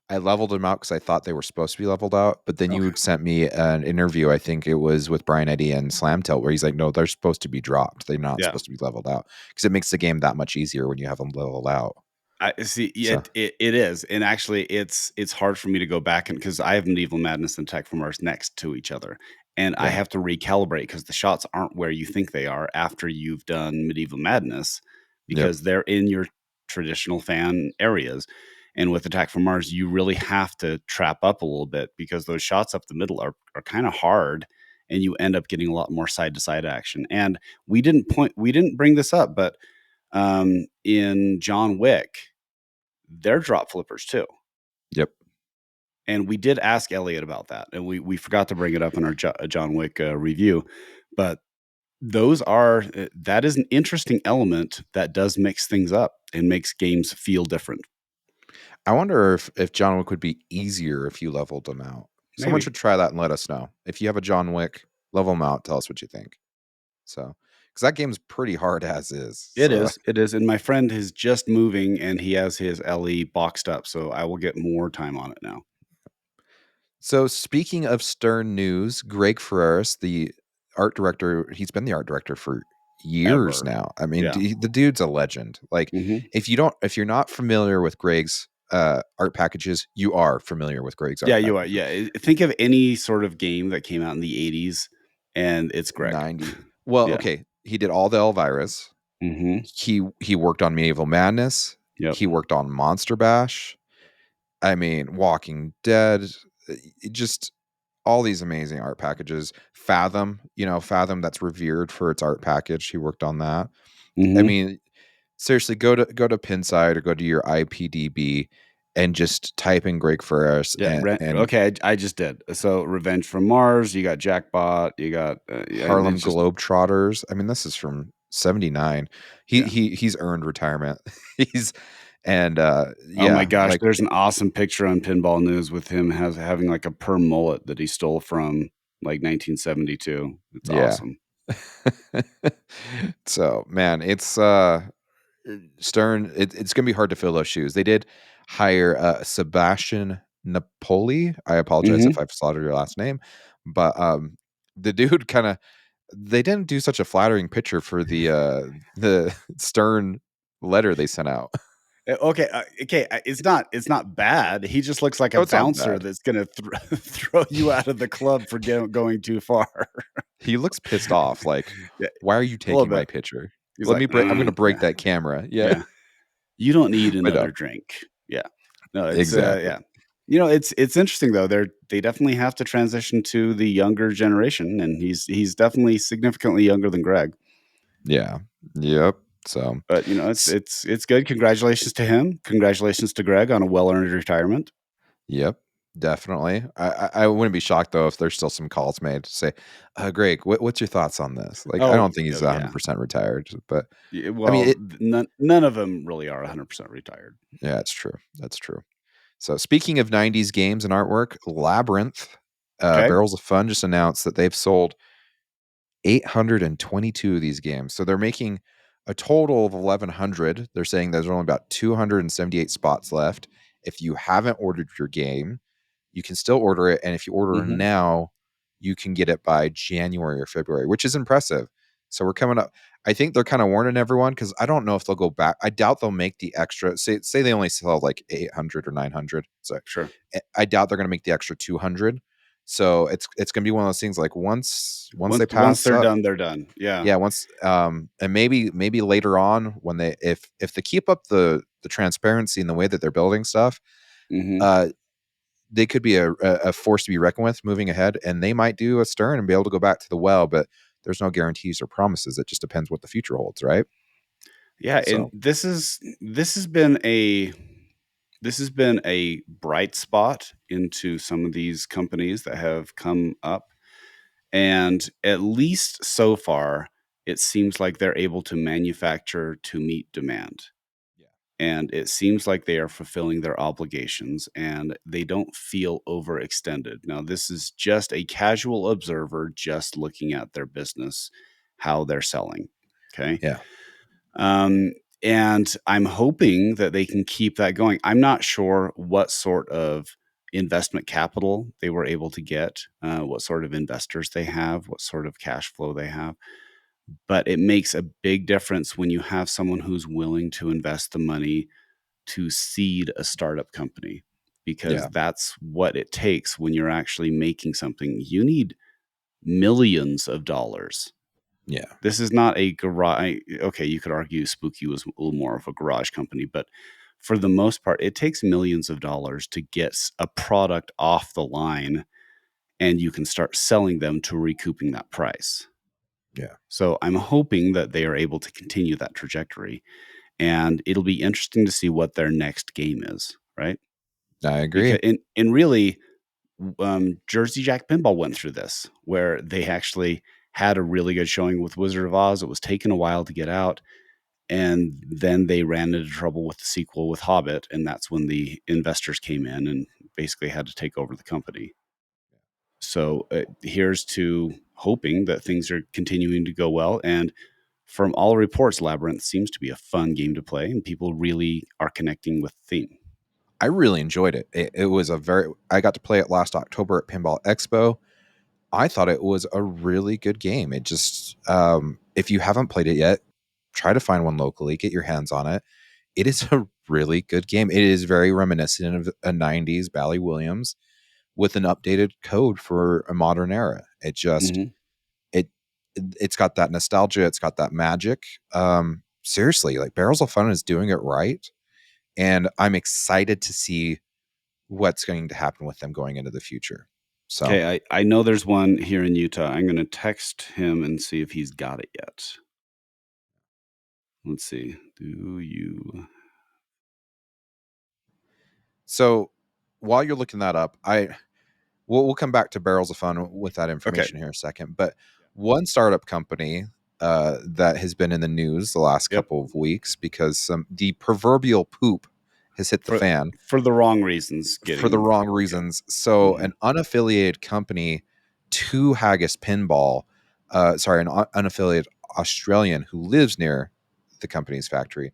I leveled them out because I thought they were supposed to be leveled out, but then you Okay. sent me an interview. I think it was with Brian Eddy and Slamtail, where he's like, "No, they're supposed to be dropped. They're not Yeah. supposed to be leveled out because it makes the game that much easier when you have them leveled out." I see. Yeah, So it is, and actually, it's hard for me to go back and because I have Medieval Madness and Tech from Mars next to each other, and I yeah, have to recalibrate because the shots aren't where you think they are after you've done Medieval Madness, yep, because they're in your traditional fan areas, and with Attack from Mars, you really have to trap up a little bit because those shots up the middle are kind of hard, and you end up getting a lot more side to side action. And we didn't bring this up, but in John Wick they're drop flippers too. yep. And we did ask Elliot about that, and we forgot to bring it up in our John Wick review. But that is an interesting element that does mix things up and makes games feel different. I wonder if John Wick would be easier if you leveled them out. Someone Maybe should try that and let us know. If you have a John Wick, level them out. Tell us what you think. So, because that game's pretty hard as is. it So, is. It is. And my friend is just moving, and he has his LE boxed up, so I will get more time on it now. So speaking of Stern news, Greg Ferraris, the art director, he's been the art director for years Ever. now. I mean, Yeah. the dude's a legend. Like, Hmm. if you're not familiar with Greg's art packages, you are familiar with Greg's Yeah, art you are. packages. Yeah. Think of any sort of game that came out in the 80s, and it's Greg. 90. Well, Yeah. okay, he did all the Elvira's. Hmm. He worked on Medieval Madness. Yep. He worked on Monster Bash. I mean, Walking Dead. Just all these amazing art packages. Fathom, Fathom, that's revered for its art package. He worked on that. I Hmm. mean, seriously, go to Pinside or go to your IPDB and just type in Greg Ferris Yeah. and Okay. I just did. So Revenge from Mars, you got Jackbot, you got, and Harlem it's just, Globetrotters. I mean, this is from '79. yeah. He's earned retirement. he's and Oh my yeah, gosh, like there's an awesome picture on Pinball News with him having like a perm mullet that he stole from like 1972. It's yeah. awesome. So man, it's Stern. It's gonna be hard to fill those shoes. They did hire Sebastian Napoli. I apologize if Hmm. I've slaughtered your last name, but the dude kind of they didn't do such a flattering picture for the Stern letter they sent out. Okay, okay, it's not bad. He just looks like a Oh, it's not bouncer bad. that's gonna throw you out of the club for going too far. He looks pissed off. Like, Yeah, why are you a little taking my bit. picture? He's Let like, me break. I'm gonna break yeah, that camera. Yeah, yeah. You don't need but no, another drink. Yeah. No, it's exactly. yeah. It's interesting though. They definitely have to transition to the younger generation, and he's definitely significantly younger than Greg. Yeah. Yep. So, But s- it's good. Congratulations to him. Congratulations to Greg on a well-earned retirement. yep, definitely. I wouldn't be shocked though if there's still some calls made to say, Greg, what's your thoughts on this? Like, I Oh, don't think he's oh yeah. 100% retired, but I mean, Well, none of them really are 100% retired. yeah, it's true. That's true. So, speaking of '90s games and artwork, Labyrinth, Okay. Barrels of Fun just announced that they've sold 822 of these games. So they're making a total of 1,100. They're saying there's only about 278 spots left. If you haven't ordered your game, you can still order it. And if you order Hmm. now, you can get it by January or February, which is impressive. So we're coming up. I think they're kind of warning everyone because I don't know if they'll go back. I doubt they'll make the extra. Say they only sell like 800 or 900. So Sure. I doubt they're going to make the extra 200. So it's going to be one of those things like once they Once pass they're up, done, they're done. Yeah. yeah, once and maybe later on when they if they keep up the transparency and the way that they're building stuff, Hmm. uh they could be a force to be reckoned with moving ahead, and they might do a Stern and be able to go back to the well, but there's no guarantees or promises. It just depends what the future holds, right? Yeah, and So this has been a bright spot into some of these companies that have come up, and at least so far, it seems like they're able to manufacture to meet demand. yeah, And it seems like they are fulfilling their obligations and they don't feel overextended. Now, this is just a casual observer just looking at their business, how they're selling. Okay. yeah, Um, and I'm hoping that they can keep that going. I'm not sure what sort of investment capital they were able to get, what sort of investors they have, what sort of cash flow they have. But it makes a big difference when you have someone who's willing to invest the money to seed a startup company, because yeah, that's what it takes when you're actually making something. You need millions of dollars. yeah, This is not a garage. Okay, you could argue Spooky was a little more of a garage company, but for the most part, it takes millions of dollars to get a product off the line and you can start selling them to recouping that price. yeah. So I'm hoping that they are able to continue that trajectory, and it'll be interesting to see what their next game is, right? I Because agree. and really, Jersey Jack Pinball went through this, where they actually had a really good showing with Wizard of Oz. It was taking a while to get out, and then they ran into trouble with the sequel with Hobbit, and that's when the investors came in and basically had to take over the company. So here's to hoping that things are continuing to go well. And from all reports, Labyrinth seems to be a fun game to play, and people really are connecting with the theme. I really enjoyed it. It was a very I got to play it last October at Pinball Expo. I thought it was a really good game. It just if you haven't played it yet, try to find one locally, get your hands on it. It is a really good game. It is very reminiscent of a 90s Bally Williams with an updated code for a modern era. Mhm. It it's got that nostalgia, it's got that magic. Seriously, like Barrels of Fun is doing it right, and I'm excited to see what's going to happen with them going into the future. So, Okay, I know there's one here in Utah. I'm gonna text him and see if he's got it yet. Let's see. Do you so while you're looking that up, we'll come back to Barrels of Fun with that Okay. information here in a second. But one startup company that has been in the news the last Yep. couple of weeks because the proverbial poop has hit the For fan for the wrong reasons for the getting wrong okay. reasons. So, Mhm. an unaffiliated company to Haggis Pinball, an unaffiliated Australian who lives near the company's factory,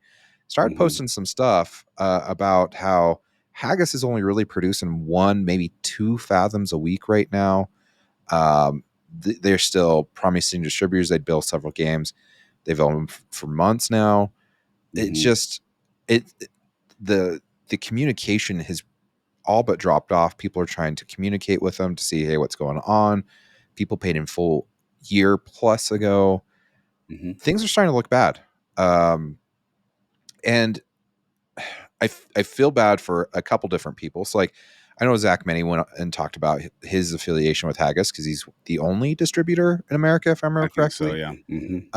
started Mhm. posting some stuff about how Haggis is only really producing one, maybe two fathoms a week right now. Um, they're still promising distributors they'd build several games. They've owned them for months now. It Mhm. just it the communication has all but dropped off. People are trying to communicate with them to see, hey, what's going on. People paid in full year plus ago. Mhm. Things are starting to look bad. And I feel bad for a couple different people. So, like, I know Zach Many went and talked about his affiliation with Haggis because he's the only distributor in America, if I remember I think so, correctly. yeah. Mhm.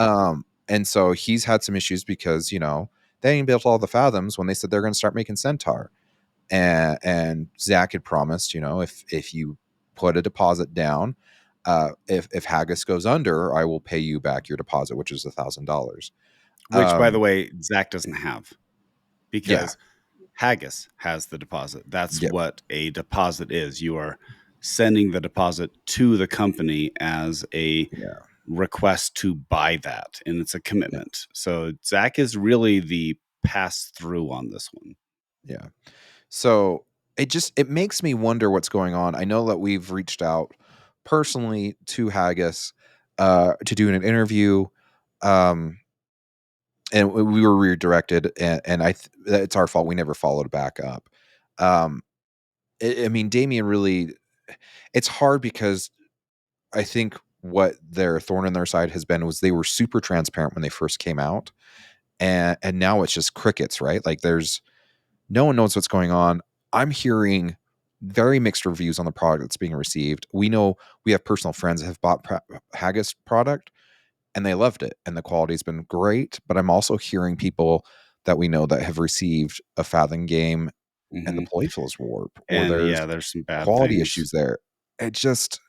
And so he's had some issues because, they didn't build all the fathoms when they said they're going to start making Centaur. And Zach had promised, if you put a deposit down, if Haggis goes under, I will pay you back your deposit, which is $1,000. Which, by the way, Zach doesn't have Yeah, because Haggis has the deposit. That's yep, what a deposit is. You are sending the deposit to the company as a yeah, request to buy that, and it's a yeah, commitment. So Zach is really the pass through on this one. yeah. So it makes me wonder what's going on. I know that we've reached out personally to Haggis to do an interview. Um, and we were redirected, and it's our fault. We never followed back up. Um, I mean, Damien really, it's hard because I think what their thorn in their side has been was they were super transparent when they first came out, and now it's just crickets, right? Like there's no one knows what's going on. I'm hearing very mixed reviews on the product that's being received. We know we have personal friends that have bought Haggis product and they loved it, and the quality's been great. But I'm also hearing people that we know that have received a Fathom game and the Mhm. playful warp, or And there's yeah, there's some bad quality things. issues there. It just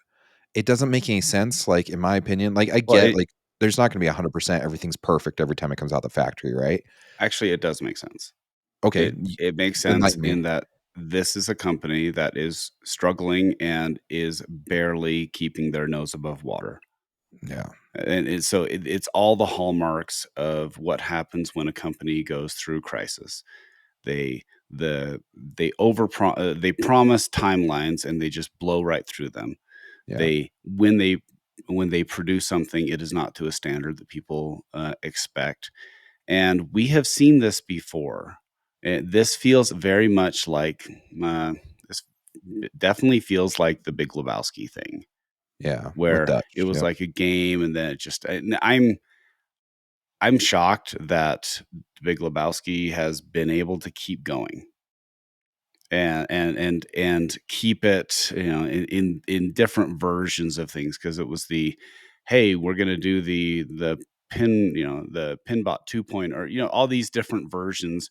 it doesn't make any sense, like, in my opinion. Like, I Well, get, like, there's not gonna be 100% everything's perfect every time it comes out the factory, right? actually, it does make sense. Okay, It makes sense enlighten me. in that this is a company that is struggling and is barely keeping their nose above water. Yeah, And it's all the hallmarks of what happens when a company goes through crisis. They they promise timelines and they just blow right through them. yeah, They when they produce something, it is not to a standard that people expect, and we have seen this before. This feels very much like this. It definitely feels like the Big Lebowski thing, yeah, with where it Dutch, was yep, like a game, and then it just. I'm shocked that Big Lebowski has been able to keep going and keep it, in different versions of things, because it was the, hey, we're going to do the the pinbot 2.0, or all these different versions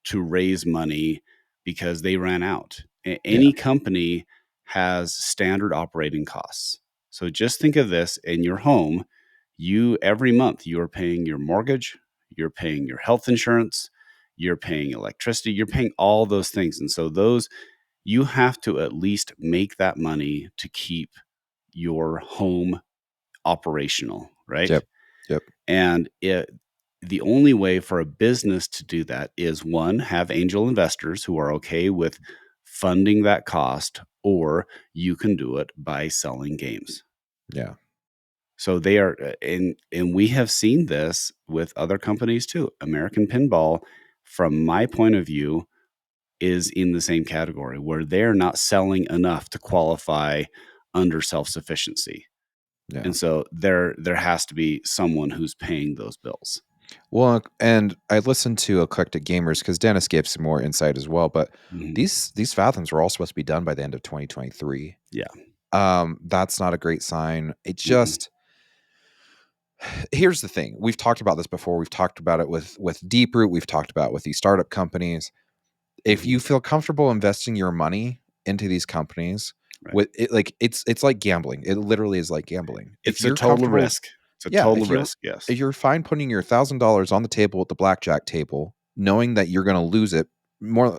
to raise money because they ran out. yeah, Any company has standard operating costs. So just think of this: in your home, you every month you are paying your mortgage, you're paying your health insurance, you're paying electricity, you're paying all those things. And so those, you have to at least make that money to keep your home operational, right? yep, yep, And the only way for a business to do that is, one, have angel investors who are okay with funding that cost, or you can do it by selling games. Yeah. So they are, and we have seen this with other companies too. American Pinball, from my point of view, is in the same category where they're not selling enough to qualify under self-sufficiency. Yeah. And so there has to be someone who's paying those bills. Well, and I listened to Eclectic Gamers because Dennis gave some more insight as well. But Mhm. these fathoms were all supposed to be done by the end of 2023. Yeah. That's not a great sign. It Mm-mm. just here's the thing. We've talked about this before. We've talked about it with Deeproot. We've talked about it with these startup companies. If Mhm. you feel comfortable investing your money into these companies, Right. with it, like it's like gambling. It literally is like gambling. If It's a you're total comfortable, risk. It's a yeah, total risk. Yes. if you're fine putting your $1,000 on the table at the blackjack table, knowing that you're going to lose it more,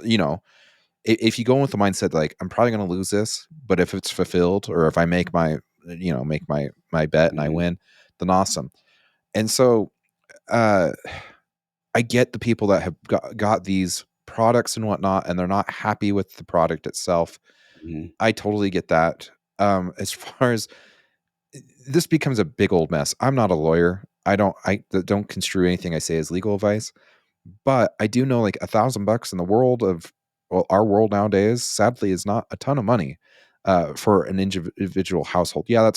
if you go in with the mindset like I'm probably going to lose this, but if it's fulfilled or if I make my bet and I Mhm. win, then awesome. And so uh I get the people that have got these products and whatnot, and they're not happy with the product itself. Mhm. I totally get that. As far as this becomes a big old mess. I'm not a lawyer. I don't construe anything I say as legal advice, but I do know like $1,000 in the world of our world nowadays, sadly, is not a ton of money for an individual household. Yeah,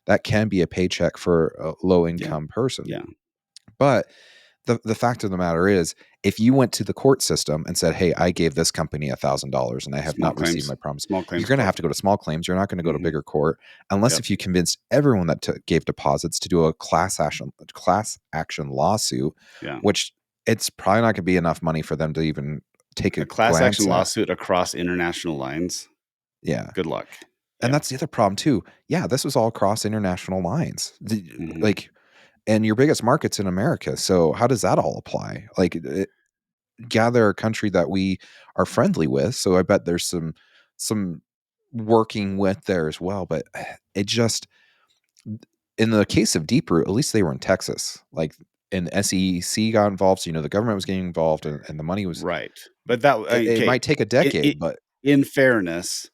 that can be a paycheck for a low Yeah. income person, Yeah. but the fact of the matter is, if you went to the court system and said, "Hey, I gave this company $1,000 and I have Small not received claims. my promise," Small you're claims going to have court. to go to small claims. You're not going to go to Mhm. bigger court unless Yep. if you convinced everyone that gave deposits to do a class action lawsuit, Yeah. which it's probably not going to be enough money for them to even take A a class action glance at. lawsuit across international lines. Yeah. Good luck. And Yeah. that's the other problem too. Yeah, this was all across international lines. Mhm. Like, and your biggest market's in America. So how does that all apply? Like, yeah, they're a country that we are friendly with, so I bet there's some working with there as well. But it just in the case of Deeproot, at least they were in Texas. Like, and SEC got involved, so the government was getting involved, and the money was. Right. But that It okay. might take a It, decade, but in fairness,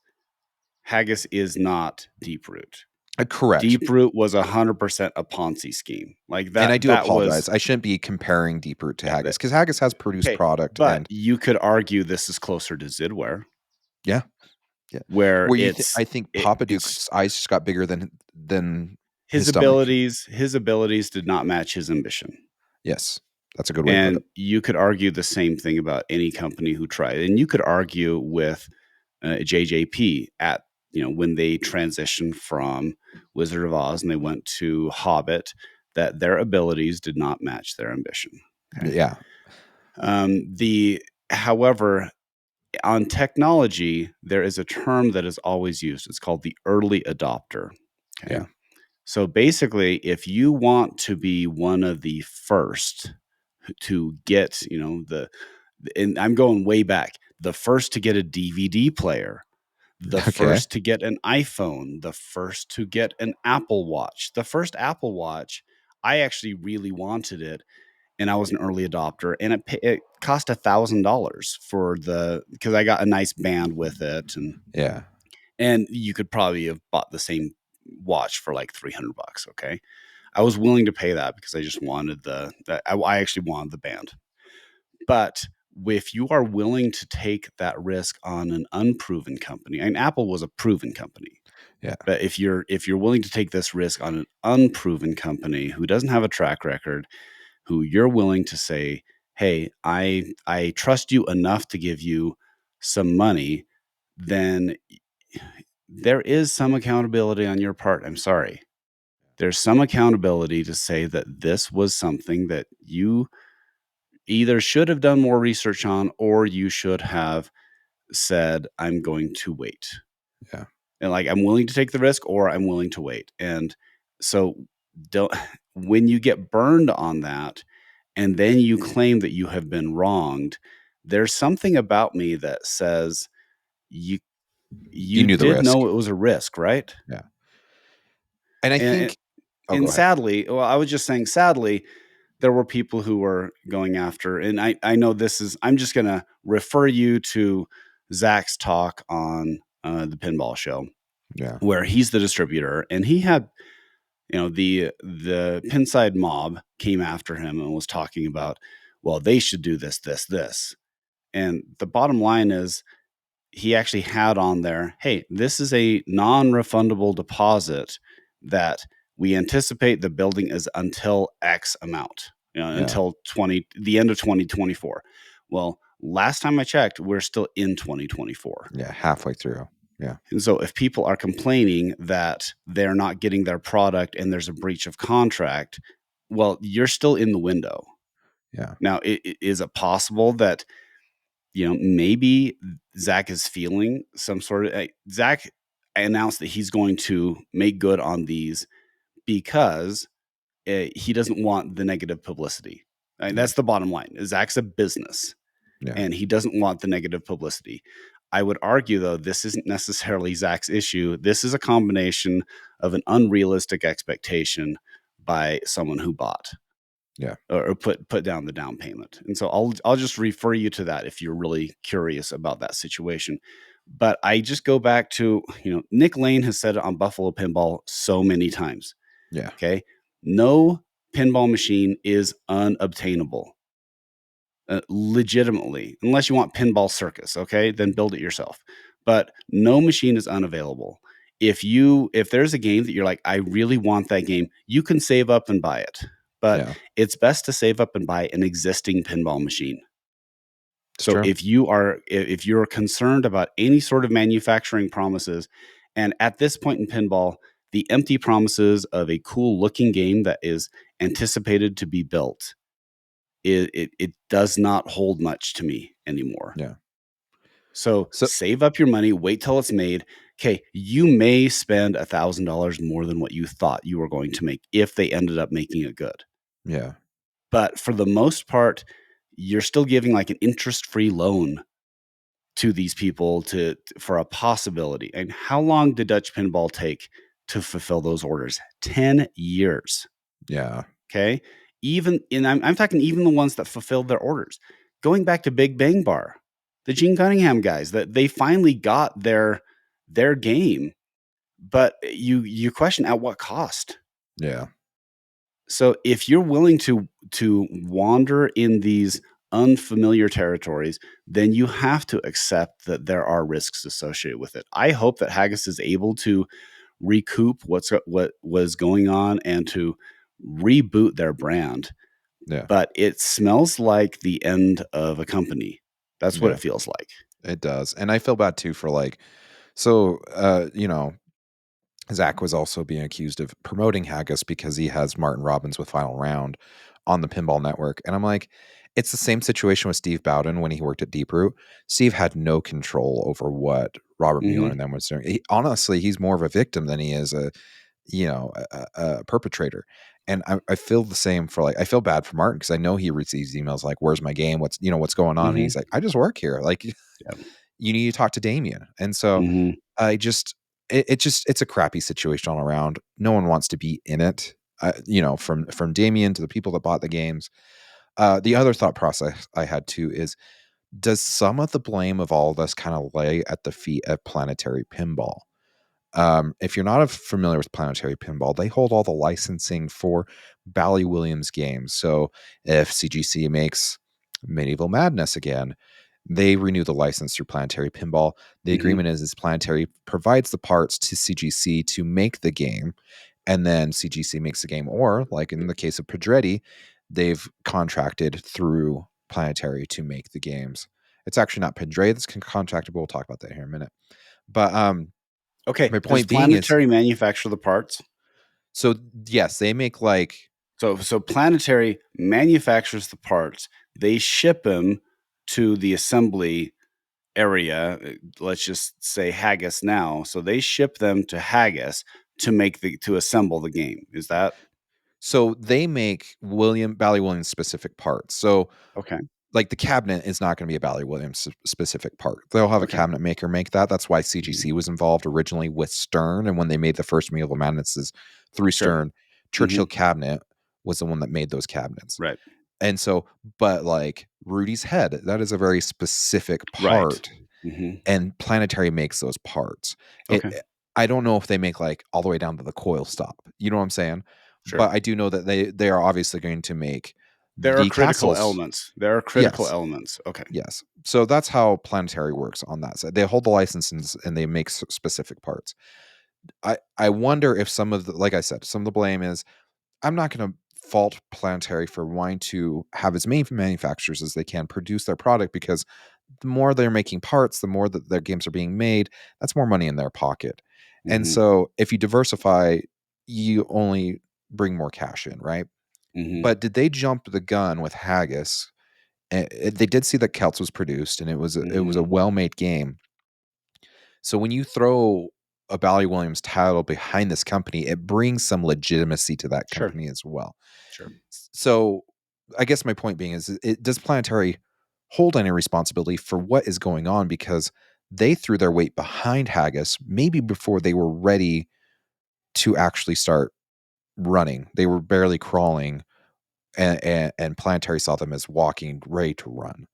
Haggis is not Deep Root. correct. Deep Root was 100% a Ponzi scheme. Like And I that. do That was apologize. I shouldn't be comparing Deeproot to yeah. Haggis because Haggis has produced Okay, product, but and you could argue this is closer to Zidware, yeah, yeah. where Where I think Papa it's Duke's eyes just got bigger than his his stomach. abilities did not match his ambition. Yes, that's a good way to put And it. you could argue the same thing about any company who tried. And you could argue with JJP at when they transitioned from Wizard of Oz and they went to Hobbit, that their abilities did not match their ambition. Okay. Yeah, The however, on technology, there is a term that is always used. It's called the early adopter. Okay. yeah. So basically, if you want to be one of the first to get, and I'm going way back, the first to get a DVD player, the Okay. first to get an iPhone, the first to get an Apple Watch. The first Apple Watch, I actually really wanted it, and I was an early adopter, and it cost $1,000 because I got a nice band with it, Yeah. and you could probably have bought the same watch for like $300. Okay, I was willing to pay that because I just wanted I actually wanted the band. But if you are willing to take that risk on an unproven company, and Apple was a proven company, Yeah. but if you're willing to take this risk on an unproven company who doesn't have a track record, who you're willing to say, "Hey, I trust you enough to give you some money," then there is some accountability on your part. I'm sorry. There's some accountability to say that this was something that you either should have done more research on, or you should have said, I'm going to wait. Yeah. And like, I'm willing to take the risk, or I'm willing to wait. And so don't, when you get burned on that and then you claim that you have been wronged, there's something about me that says you You you knew the did risk. know it was a risk, right? Yeah. And I And think oh, and go ahead. sadly, well, I was just saying sadly, there were people who were going after, and I know this is, I'm just going to refer you to Zach's talk on the Pinball Show, Yeah. where he's the distributor, and he had, the Pinside mob came after him and was talking about, well, they should do this. And the bottom line is, he actually had on there, hey, this is a non-refundable deposit that we anticipate the building is until X amount, Yeah. until the end of 2024. Well, last time I checked, we're still in 2024. Yeah. Halfway through. Yeah. And so if people are complaining that they're not getting their product and there's a breach of contract, well, you're still in the window. Yeah. Now, is it possible that, maybe Zach is feeling some sort of, Zach announced that he's going to make good on these because he doesn't want the negative publicity. Yeah. That's the bottom line. Zach's a business Yeah. and he doesn't want the negative publicity. I would argue, though, this isn't necessarily Zach's issue. This is a combination of an unrealistic expectation by someone who bought. Yeah. Or put down the down payment. And so I'll just refer you to that if you're really curious about that situation. But I just go back to, Nick Lane has said it on Buffalo Pinball so many times. Yeah. Okay. No pinball machine is unobtainable. Legitimately, unless you want Pinball Circus, okay, then build it yourself. But no machine is unavailable. If there's a game that you're like, I really want that game, you can save up and buy it. But Yeah. it's best to save up and buy an existing pinball machine. It's So true. if you're concerned about any sort of manufacturing promises, and at this point in pinball, the empty promises of a cool looking game that is anticipated to be built, it does not hold much to me anymore. Yeah. So save up your money, wait till it's made. Okay, you may spend $1,000 more than what you thought you were going to make if they ended up making it good. Yeah. But for the most part, you're still giving like an interest-free loan to these people for a possibility. And how long did Dutch Pinball take to fulfill those orders? 10 years. Yeah. Okay. I'm talking even the ones that fulfilled their orders. Going back to Big Bang Bar, the Gene Cunningham guys, that they finally got their game, but you question at what cost. Yeah. So if you're willing to wander in these unfamiliar territories, then you have to accept that there are risks associated with it. I hope that Haggis is able to recoup what was going on and to reboot their brand. Yeah. But it smells like the end of a company. That's what Yeah. it feels like. It does. And I feel bad too for Zach was also being accused of promoting Haggis because he has Martin Robbins with Final Round on the Pinball Network. And I'm like, it's the same situation with Steve Bowden when he worked at Deeproot. Steve had no control over what Robert Mueller and them was doing. Honestly, he's more of a victim than he is a perpetrator. And I feel the same for I feel bad for Martin because I know he receives emails like, "Where's my game? What's going on?" And he's like, "I just work here. Like, you need to talk to Damien." And so I just, it's a crappy situation all around. No one wants to be in it. From Damien to the people that bought the games. The other thought process I had too is, does some of the blame of all this kind of lay at the feet of Planetary Pinball? If you're not familiar with Planetary Pinball, they hold all the licensing for Bally Williams games. So if CGC makes Medieval Madness again, they renew the license through Planetary Pinball. The agreement is Planetary provides the parts to CGC to make the game, and then CGC makes the game. Or, like in the case of Pedretti, they've contracted through Planetary to make the games. It's actually not Pedretti that's contracted, but we'll talk about that here in a minute. But okay, my does point being is, Planetary manufacture the parts? so yes, they make So Planetary manufactures the parts. They ship them to the assembly area. Let's just say Haggis now. So they ship them to Haggis to assemble the game. Is that so they make Bally Williams specific parts. So okay? like the cabinet is not going to be a Bally Williams specific part. They'll have a Okay. cabinet maker make that. That's why CGC was involved originally with Stern, and when they made the first Medieval Madnesses through Stern, Churchill Cabinet was the one that made those cabinets. Right. And so, but like Rudy's head, that is a very specific Right. part, Mhm. and Planetary makes those parts. Okay. I don't know if they make like all the way down to the coil stop. You know what I'm saying? Sure. But I do know that they are obviously going to make There are the critical castles. elements. There are critical Yes. elements. Okay. Yes. So that's how Planetary works on that side. They hold the licenses and they make specific parts. I wonder if some of the, like I said, some of the blame is, I'm not going to fault Planetary for wanting to have as many manufacturers as they can produce their product, because the more they're making parts, the more that their games are being made, that's more money in their pocket. And Mhm. so if you diversify, you only bring more cash in, right? Mhm. But did they jump the gun with Haggis? They did see that Celts was produced, and it was a Mhm. well-made game. So when you throw a Bally Williams title behind this company, it brings some legitimacy to that Sure. company as well. Sure. So I guess my point being is, does Planetary hold any responsibility for what is going on? Because they threw their weight behind Haggis maybe before they were ready to actually start running. They were barely crawling, and Planetary saw them as walking, ready to run.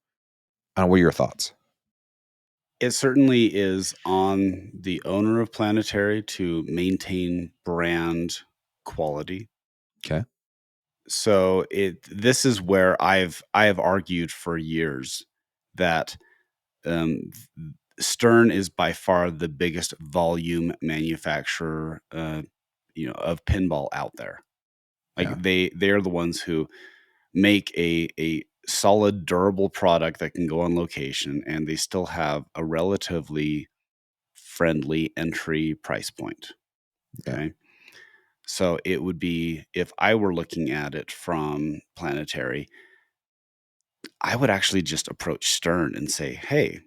What are your thoughts? It certainly is on the owner of Planetary to maintain brand quality. Okay. So this is where I have argued for years that um, Stern is by far the biggest volume manufacturer, of pinball out there. Like Yeah. they're the ones who make a solid, durable product that can go on location, and they still have a relatively friendly entry price point. Yeah. Okay. So it would be, if I were looking at it from Planetary, I would actually just approach Stern and say, "Hey,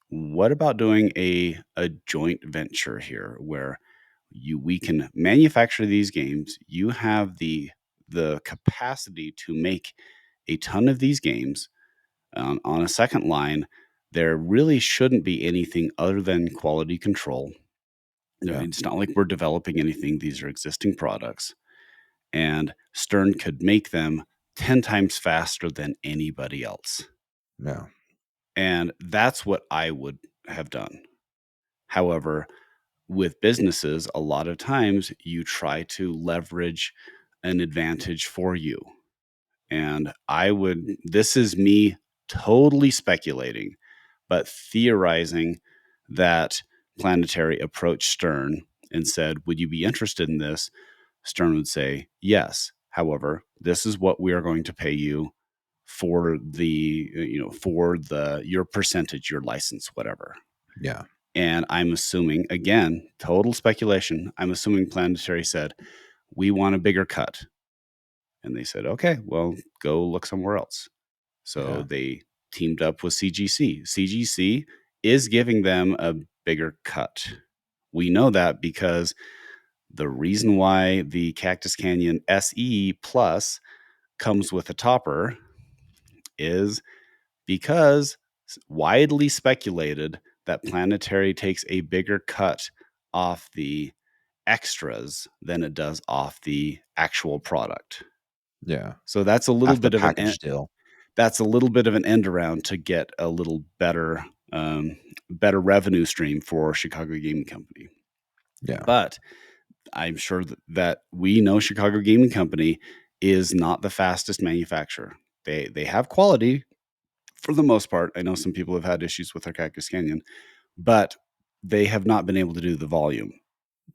what about doing a joint venture here where we can manufacture these games. You have the capacity to make a ton of these games on a second line. There really shouldn't be anything other than quality control. Yeah. It's not like we're developing anything. These are existing products, and Stern could make them 10 times faster than anybody else." Yeah. And that's what I would have done. However, with businesses, a lot of times you try to leverage an advantage for you. And this is me totally speculating, but theorizing that Planetary approached Stern and said, "Would you be interested in this?" Stern would say, "Yes. However, this is what we are going to pay you for your percentage, your license, whatever." Yeah. And I'm assuming, again, total speculation, I'm assuming Planetary said, "We want a bigger cut." And they said, "Okay, well, go look somewhere else." So Yeah. they teamed up with CGC. CGC is giving them a bigger cut. We know that because the reason why the Cactus Canyon SE Plus comes with a topper is because widely speculated that Planetary takes a bigger cut off the extras than it does off the actual product. Yeah. So that's a little Half the bit of an package deal. end around to get a little better revenue stream for Chicago Gaming Company. Yeah. But I'm sure that we know Chicago Gaming Company is not the fastest manufacturer. They have quality for the most part. I know some people have had issues with their Cactus Canyon, but they have not been able to do the volume.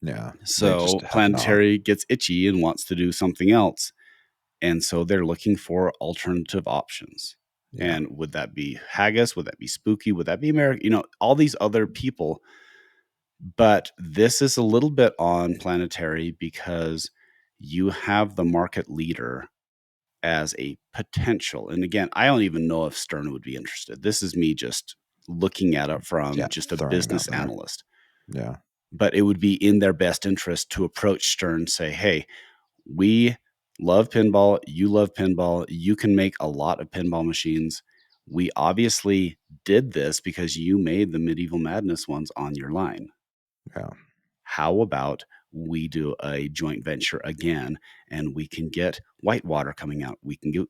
Yeah. They just So have not. Planetary gets itchy and wants to do something else. And so they're looking for alternative options. Yeah. And would that be Haggis? Would that be Spooky? Would that be American? All these other people. But this is a little bit on Planetary because you have the market leader as a potential. And again, I don't even know if Stern would be interested. This is me just looking at it from Yeah. just a Throwing it out business there. analyst. Yeah. But it would be in their best interest to approach Stern, say, "Hey, we love pinball. You love pinball. You can make a lot of pinball machines. We obviously did this because you made the Medieval Madness ones on your line. Yeah. How about we do a joint venture again, and we can get Whitewater coming out. We can do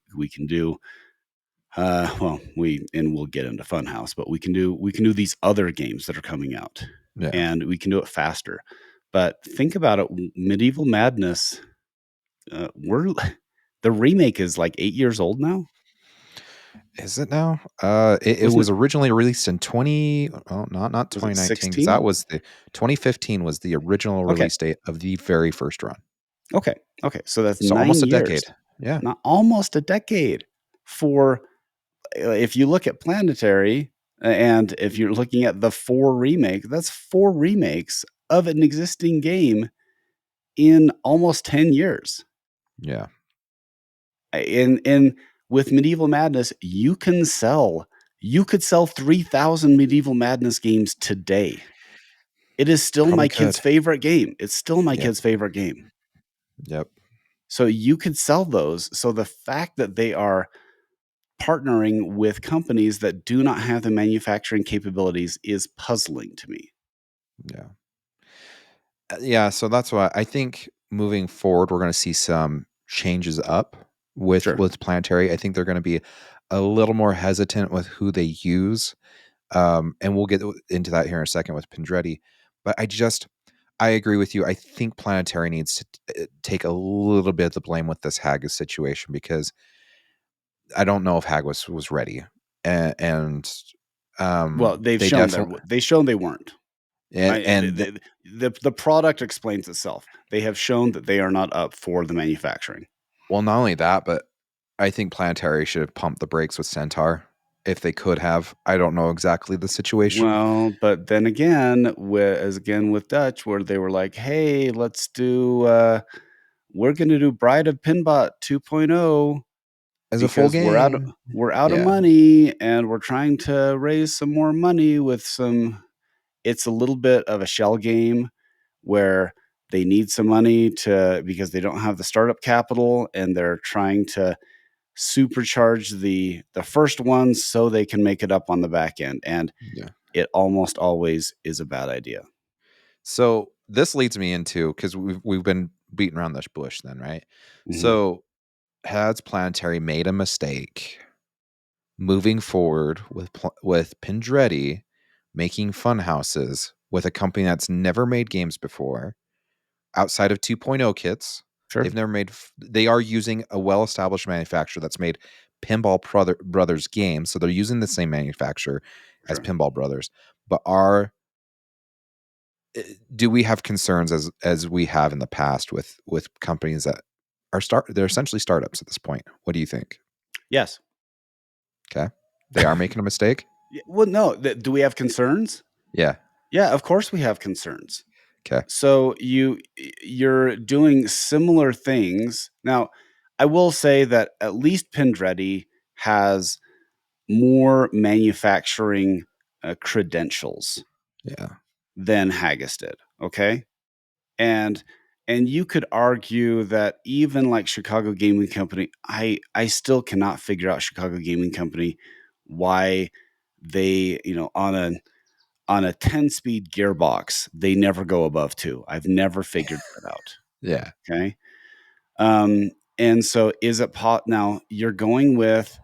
well, we'll get into Funhouse, but we can do these other games that are coming out, Yeah. and we can do it faster. But think about it, Medieval Madness, we're the remake is like 8 years old now, Is it now? It wasn't was it? originally released in 20 oh, not Was it 2019, because that 16? was the 2015 was the original Okay, release date of the very first run. okay, okay. So that's So almost 9 a years, decade. Yeah. not almost a decade for if you look at Planetary, and if you're looking at the 4 remake, that's 4 remakes of an existing game in almost 10 years. Yeah. In with Medieval Madness, you could sell 3,000 Medieval Madness games today. It is still Probably my kid's could. favorite game. It's still my Yep. kid's favorite game. Yep. So you could sell those. So the fact that they are partnering with companies that do not have the manufacturing capabilities is puzzling to me. Yeah. Yeah, so that's why I think moving forward we're going to see some changes up Sure. with Planetary. I think they're going to be a little more hesitant with who they use. And we'll get into that here in a second with Pendretti. But I agree with you. I think Planetary needs to take a little bit of the blame with this Haggis situation, because I don't know if Haggis was ready, and Well, they definitely they've shown they weren't. I and the product explains itself. They have shown that they are not up for the manufacturing. well, not only that, but I think Planetary should have pumped the brakes with Centaur if they could have. I don't know exactly the situation. Well, but then again, again with Dutch, where they were like, "Hey, we're gonna do Bride of Pinbot 2.0 As a full because game. we're out of Yeah. money and we're trying to raise some more money with some." It's a little bit of a shell game where they need some money to because they don't have the startup capital, and they're trying to supercharge the first one so they can make it up on the back end, and Yeah. it almost always is a bad idea. So this leads me into, because we've been beating around this bush then, right? Mhm. So has Planetary made a mistake moving forward with Pendretti making fun houses with a company that's never made games before outside of 2.0 kits? Sure, They've never made they are using a well-established manufacturer that's made Pinball Brothers games, so they're using the same manufacturer as sure. Pinball Brothers. But do we have concerns as we have in the past with companies that they're essentially startups at this point? What do you think? Yes. Okay. They are making a mistake? Well, no, do we have concerns? Yeah. Yeah, of course we have concerns. Okay. So you're doing similar things. Now, I will say that at least Pendretti has more manufacturing, credentials Yeah. than Haggis did, okay? And you could argue that even like Chicago Gaming Company, I still cannot figure out Chicago Gaming Company why they, on a 10-speed gearbox, they never go above 2. I've never figured that out, Yeah. okay? And so is it now you're going with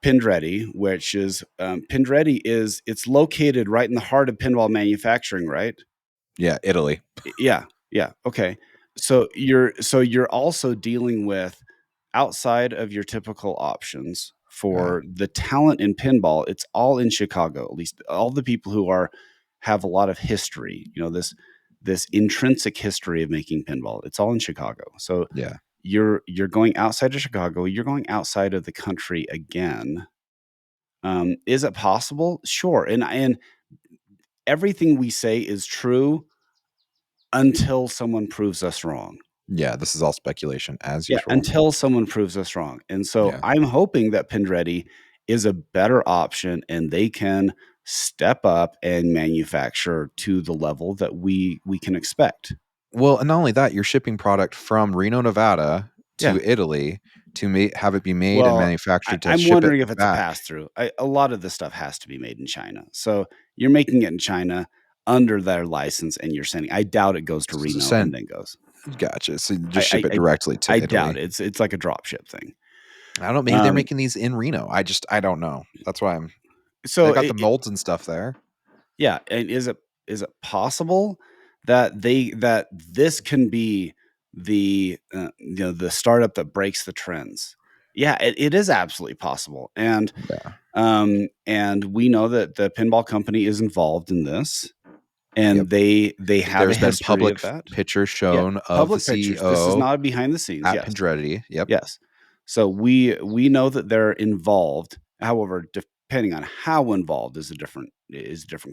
Pendretti, which is Pendretti is it's located right in the heart of pinball manufacturing, right? Yeah. Italy. Yeah, yeah, okay. So you're also dealing with outside of your typical options Yeah. for the talent in pinball. It's all in Chicago. At least all the people who are have a lot of history. This intrinsic history of making pinball. It's all in Chicago. So Yeah. you're going outside of Chicago. You're going outside of the country again. Is it possible? Sure. And everything we say is true until someone proves us wrong. Yeah. This is all speculation as Yeah, usual. until someone proves us wrong. And so Yeah. I'm hoping that Pendretti is a better option and they can step up and manufacture to the level that we can expect. Well, and not only that, you're shipping product from Reno, Nevada Yeah. to Italy to have it be made and Well, manufactured to I'm ship it wondering if it's a back. pass through. A lot of this stuff has to be made in China. So you're making it in China. under their license and you're sending. I doubt it goes to So Reno and send then goes. Gotcha. So you I just ship it I, directly to I doubt Italy. it's like a drop ship thing. I don't know. Maybe they're Um, making these in Reno. I don't know. That's why so they've got the molds and stuff there. yeah, and is it possible that this can be the the startup that breaks the trends? Yeah, it is absolutely possible, Yeah. and we know that the pinball company is involved in this, Yep. and they have a There's been history public of that. pictures Yeah, shown of the public pictures. This is CEO not behind the scenes. at Yes, Pendretti. Yep. yes. So we know that they're involved. However, depending on how involved is a different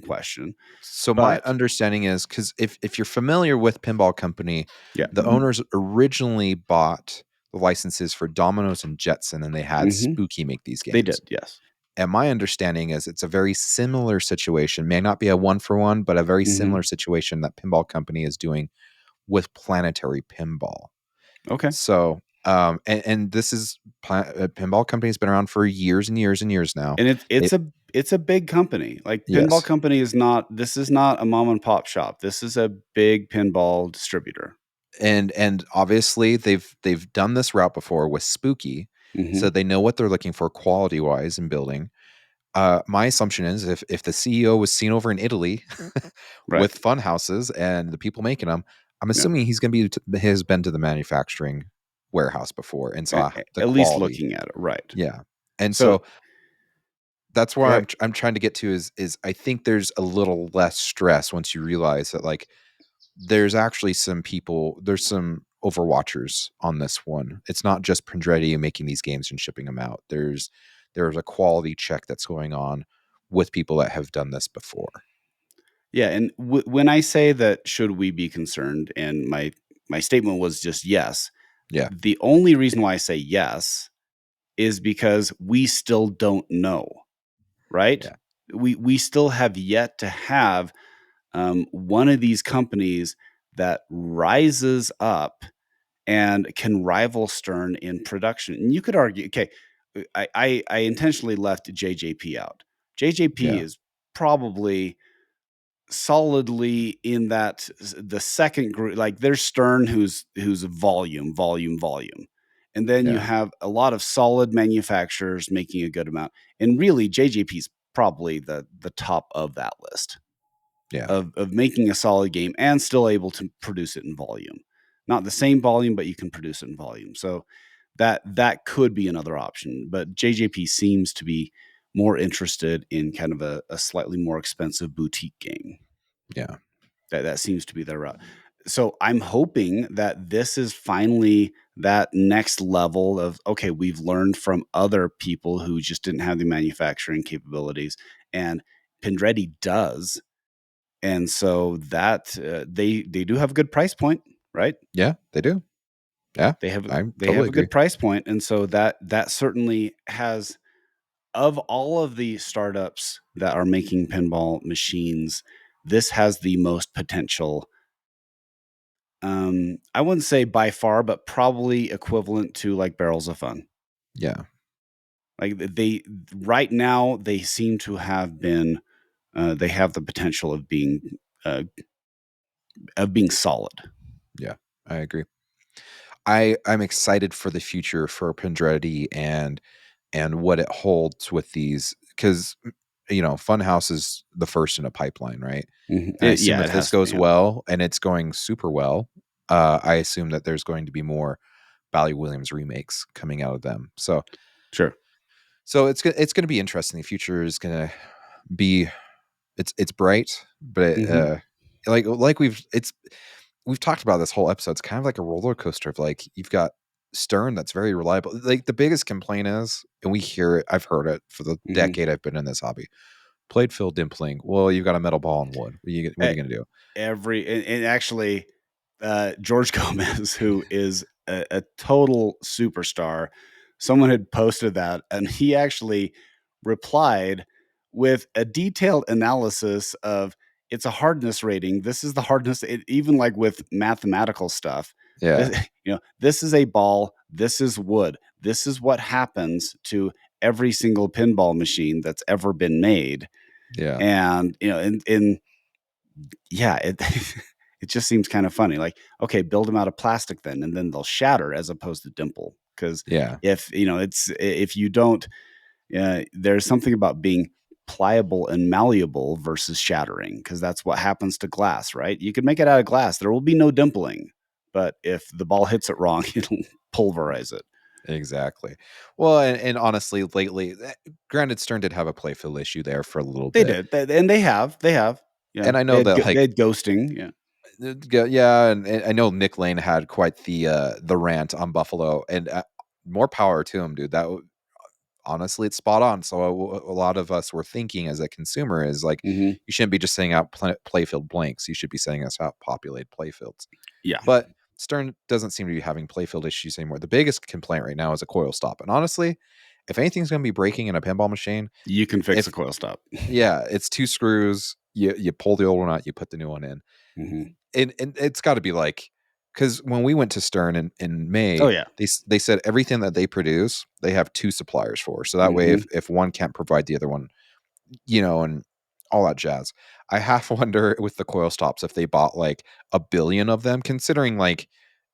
question. So my But understanding is because if you're familiar with Pinball Company, yeah, the owners originally bought the licenses for Domino's and Jetson, and they had hmm Spooky make these they did. games. Yes. And my understanding is it's a very similar situation, may not be a one for one, but a very hmm similar situation that Pinball Company is doing with Planetary Pinball. Okay. So, and this is Pinball Company has been around for years and years and years now. And They, it's a big company. Like Pinball yes, Company is not. This is not a mom and pop shop. This is a big pinball distributor. and obviously they've done this route before with Spooky, hmm so they know what they're looking for quality wise in building. My assumption is if the CEO was seen over in Italy Right. with fun houses and the people making them, I'm Yeah. assuming he's going to be has been to the manufacturing warehouse before and saw the At least quality. looking at it. Right. Yeah, and So so that's where go I'm trying to get to is I think there's a little less stress once you realize that like there's actually some people, there's some overwatchers on this one. It's not just Pendretti making these games and shipping them out. There's a quality check that's going on with people that have done this before. Yeah, and when I say that, should we be concerned? And my statement was just yes. Yeah, The only reason why I say yes is because we still don't know, right? yeah, We still have yet to have one of these companies that rises up and can rival Stern in production. And you could argue, okay, I intentionally left JJP out. JJP yeah, is probably solidly in the second group. Like there's Stern, who's volume, and then you yeah, have a lot of solid manufacturers making a good amount, and really JJP's probably the top of that list yeah, of making a solid game and still able to produce it in volume. Not the same volume, but you can produce it in volume. So that could be another option. But JJP seems to be more interested in kind of a slightly more expensive boutique game. yeah, That seems to be their route. So I'm hoping that this is finally that next level of okay, we've learned from other people who just didn't have the manufacturing capabilities, and Pendretti does, and so that they do have a good price point, right? yeah. They do. Yeah, They have I they totally have a agree. good price point, and so that certainly has, of all of the startups that are making pinball machines, this has the most potential. I wouldn't say by far, but probably equivalent to like Barrels of Fun. Yeah, Like they right now they seem to have been they have the potential uh, of being solid. yeah, I agree. I'm excited for the future for Pendretti and what it holds with these because Funhouse is the first in a pipeline, right? And I assume Yeah, if it this has to be. goes Yeah. well and it's going super well, I assume that there's going to be more Bally Williams remakes coming out of them. Sure. So it's going to be interesting. The future is going to be it's bright, but hmm like we've talked about this whole episode. It's kind of like a roller coaster of like you've got Stern that's very reliable. Like the biggest complaint is, and we hear it, I've heard it for the hmm decade I've been in this hobby. Played Phil dimpling. Well, you've got a metal ball and wood. What are you gonna do? And actually, George Gomez, who is a total superstar, someone had posted that, and he actually replied with a detailed analysis of it's a hardness rating. This is the hardness, even like with mathematical stuff. Yeah, This, this is a ball. This is wood. This is what happens to every single pinball machine that's ever been made. yeah, And in Yeah, it it just seems kind of funny. Like, okay, build them out of plastic then, and then they'll shatter as opposed to dimple. Because Yeah, if if you don't, there's something about being pliable and malleable versus shattering, because that's what happens to glass, right? You can make it out of glass, there will be no dimpling, but if the ball hits it wrong, it'll pulverize it. exactly. Well, and honestly, lately, granted, Stern did have a playfill issue there for a little They bit, did, and they have, yeah, and I know that they like had ghosting, yeah. yeah, and I know Nick Lane had quite the rant on Buffalo, and more power to him, dude. Honestly, it's spot on. So a lot of us were thinking as a consumer is like, Hmm. you shouldn't be just sending out playfield blanks. You should be sending us out populated playfields. Yeah, But Stern doesn't seem to be having playfield issues anymore. The biggest complaint right now is a coil stop. And honestly, if anything's going to be breaking in a pinball machine, you can fix a if coil stop. yeah, it's two screws. You pull the old one out, you put the new one in, Hmm. and it's got to be like, because when we went to Stern in Oh May, yeah. they said everything that they produce, they have two suppliers for. So that way, Hmm. if one can't provide, the other one, and all that jazz. I half wonder with the coil stops if they bought like a billion of them, considering like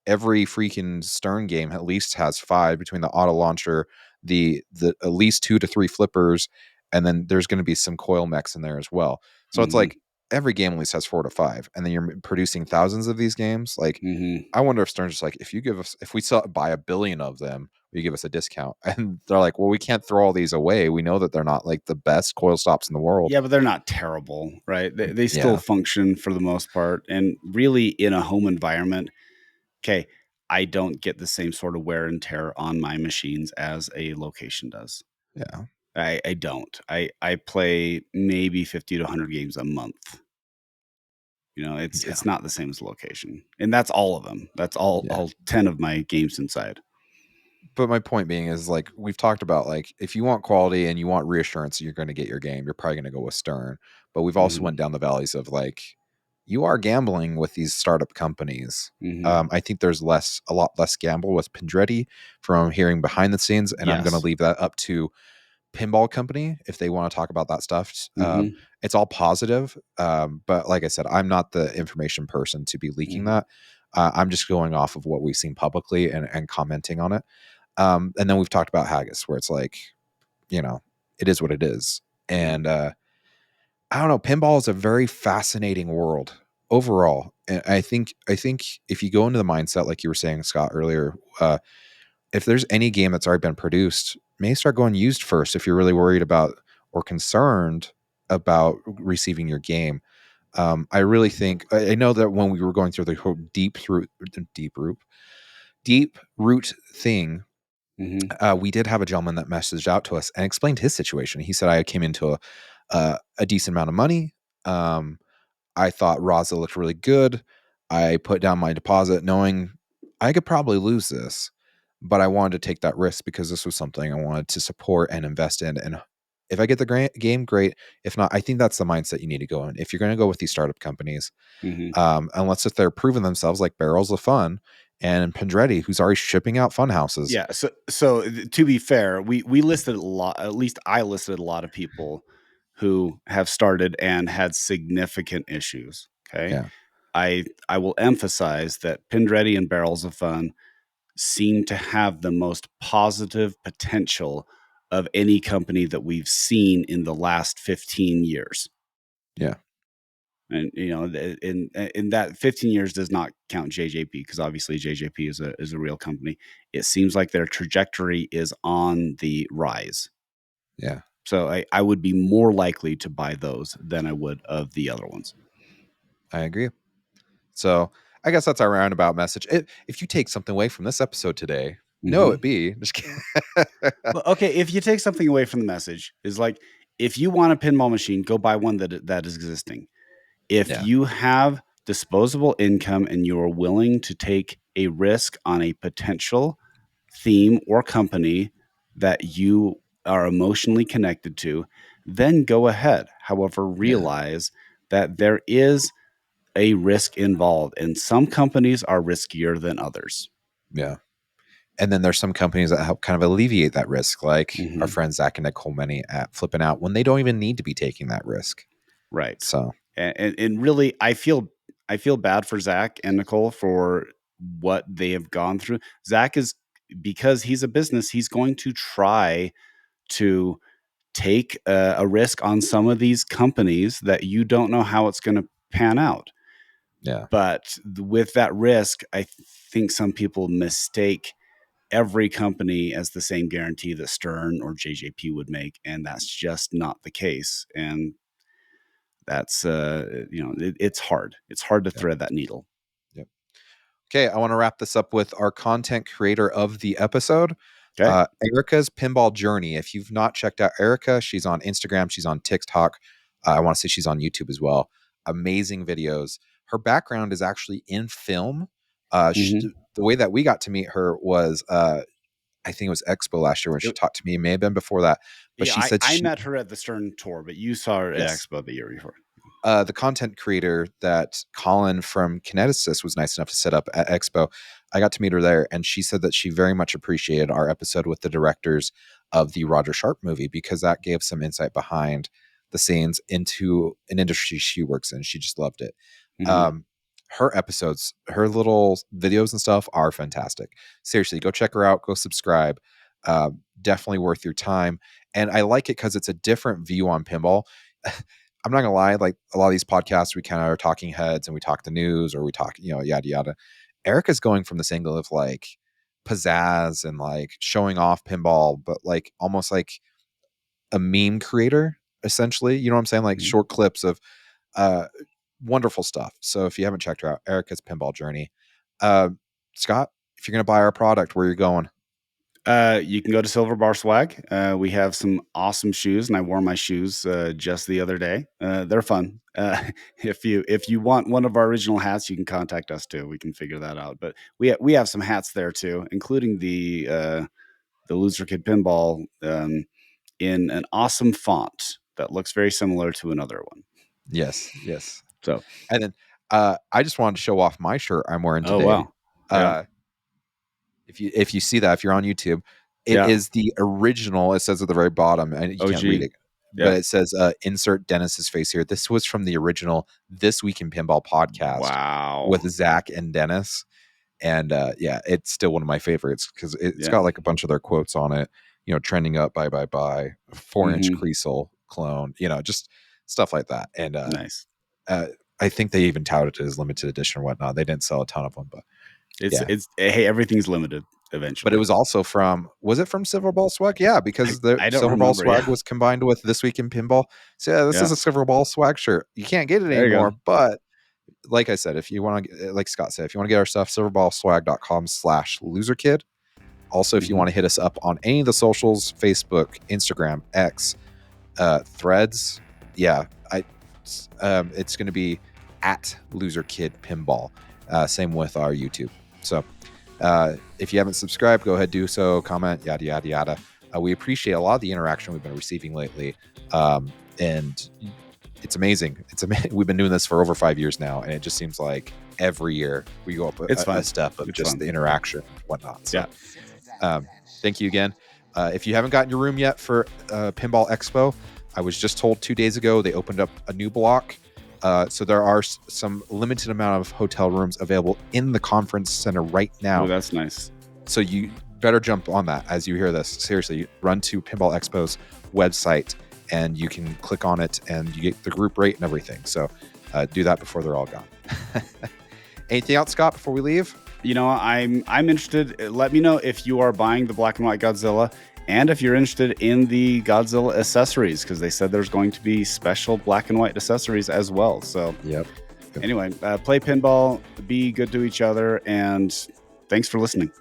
every freaking Stern game at least has five between the auto launcher, the at least 2 to 3 flippers, and then there's going to be some coil mechs in there as well. So it's Hmm. like every game at least has 4 to 5, and then you're producing thousands of these games. Like, Hmm. I wonder if Stern's just like, if we buy a billion of them, you give us a discount. And they're like, well, we can't throw all these away. We know that they're not like the best coil stops in the world. Yeah, but they're not terrible, right? They still Yeah. function for the most part, and really in a home environment. Okay, I don't get the same sort of wear and tear on my machines as a location does. Yeah. I don't. I play maybe 50 to 100 games a month. Yeah. It's not the same as location, and that's all of them. That's all Yeah. all 10 of my games inside. But my point being is like we've talked about, like if you want quality and you want reassurance that you're going to get your game, you're probably going to go with Stern. But we've also Mhm. went down the valleys of like you are gambling with these startup companies. Mhm. I think there's a lot less gamble with Pendretti from hearing behind the scenes, and I'm going to Yes. leave that up to Pinball Company if they want to talk about that stuff. Mhm. It's all positive, but like I said, I'm not the information person to be leaking Mhm. that. I'm just going off of what we've seen publicly and commenting on it. And then we've talked about Haggis, where it's like, you know, it is what it is. Mhm. And I don't know, pinball is a very fascinating world overall. And I think if you go into the mindset, like you were saying, Scott, earlier, if there's any game that's already been produced, may start going used first if you're really worried about or concerned about receiving your game. I really think I know that when we were going through the whole deep root thing, Mhm. we did have a gentleman that messaged out to us and explained his situation. He said, I came into a decent amount of money. Um, I thought Raza looked really good. I put down my deposit knowing I could probably lose this, but I wanted to take that risk because this was something I wanted to support and invest in. And if I get the game, great. If not, I think that's the mindset you need to go in. If you're going to go with these startup companies, Mhm. unless if they're proving themselves like Barrels of Fun and Pendretti, who's already shipping out fun houses. Yeah, to be fair, we listed a lot, at least I listed a lot of people who have started and had significant issues, okay? Yeah. I will emphasize that Pendretti and Barrels of Fun seem to have the most positive potential of any company that we've seen in the last 15 years. Yeah. And in that 15 years does not count JJP, because obviously JJP is a real company. It seems like their trajectory is on the rise. Yeah. So I would be more likely to buy those than I would of the other ones. I agree. So I guess that's our roundabout message. If you take something away from this episode today, no, it Mhm. be just kidding. Well, okay, if you take something away from the message, is like, if you want a pinball machine, go buy one that is existing. If Yeah. you have disposable income and you are willing to take a risk on a potential theme or company that you are emotionally connected to, then go ahead. However, Yeah. realize that there is a risk involved, and some companies are riskier than others. Yeah. And then there's some companies that help kind of alleviate that risk, like our Mhm. friends Zach and Nicole Many at Flipping Out, when they don't even need to be taking that risk. Right. So And really, I feel bad for Zach and Nicole for what they have gone through. Zach is, because he's a business, he's going to try to take a risk on some of these companies that you don't know how it's going to pan out. Yeah. But with that risk, I think some people mistake every company as the same guarantee that Stern or JJP would make, and that's just not the case. And that's it's hard. It's hard to thread that needle. Yep. Okay, I want to wrap this up with our content creator of the episode, Okay. Erica's Pinball Journey. If you've not checked out Erica, she's on Instagram, she's on TikTok. I want to say she's on YouTube as well. Amazing videos. Her background is actually in film. The way that we got to meet her was, I think it was Expo last year when she talked to me. It may have been before that, but Yeah, she said I met her at the Stern tour, but you saw her at Expo the year before. The content creator that Colin from Kineticist was nice enough to set up at Expo, I got to meet her there, and she said that she very much appreciated our episode with the directors of the Roger Sharp movie because that gave some insight behind the scenes into an industry she works in. She just loved it. Her episodes, her little videos and stuff are fantastic. Seriously, go check her out. Go subscribe. Definitely worth your time. And I like it because it's a different view on pinball. I'm not gonna lie, like a lot of these podcasts, we kind of are talking heads and we talk the news or we talk, yada yada. Erica's going from this angle of like pizzazz and like showing off pinball, but like almost like a meme creator, essentially. You know what I'm saying? Like short clips of wonderful stuff. So if you haven't checked her out, Erica's Pinball Journey. Scott, if you're gonna buy our product, where are you going? You can go to Silver Bar Swag. We have some awesome shoes, and I wore my shoes just the other day. They're fun. If you want one of our original hats, you can contact us too. We can figure that out. But we have some hats there too, including the Loser Kid Pinball in an awesome font that looks very similar to another one. Yes. So, and then I just wanted to show off my shirt I'm wearing today. Oh wow! Yeah. If you see that, if you're on YouTube, it is the original. It says at the very bottom, and you can't read it, but it says insert Dennis's face here. This was from the original This Week in Pinball podcast. Wow. With Zach and Dennis. And it's still one of my favorites because it's got like a bunch of their quotes on it, trending up, bye, 4-inch Creasel clone, just stuff like that. And nice. I think they even touted it as limited edition or whatnot. They didn't sell a ton of them, but it's hey, everything's limited eventually. But it was also was it from Silver Ball Swag? Yeah, because the Silver Ball Swag was combined with This Week in Pinball. So this is a Silver Ball Swag shirt. You can't get it anymore, but like I said, if you want to, like Scott said, if you want to get our stuff, silverballswag.com/loserkid. Also, if you want to hit us up on any of the socials, Facebook, Instagram, X, Threads, it's going to be at loserkid pinball. Same with our YouTube. So if you haven't subscribed, go ahead, do so, comment, yada, yada, yada. We appreciate a lot of the interaction we've been receiving lately. And it's amazing. We've been doing this for over 5 years now, and it just seems like every year we go up a step of just the interaction and whatnot. So, thank you again. If you haven't gotten your room yet for Pinball Expo, I was just told 2 days ago they opened up a new block. So there are some limited amount of hotel rooms available in the conference center right now. Oh, that's nice. So you better jump on that as you hear this. Seriously, run to Pinball Expo's website and you can click on it and you get the group rate and everything. So do that before they're all gone. Anything else, Scott, before we leave? I'm interested. Let me know if you are buying the black and white Godzilla and if you're interested in the Godzilla accessories, because they said there's going to be special black and white accessories as well. So anyway, play pinball, be good to each other, and thanks for listening.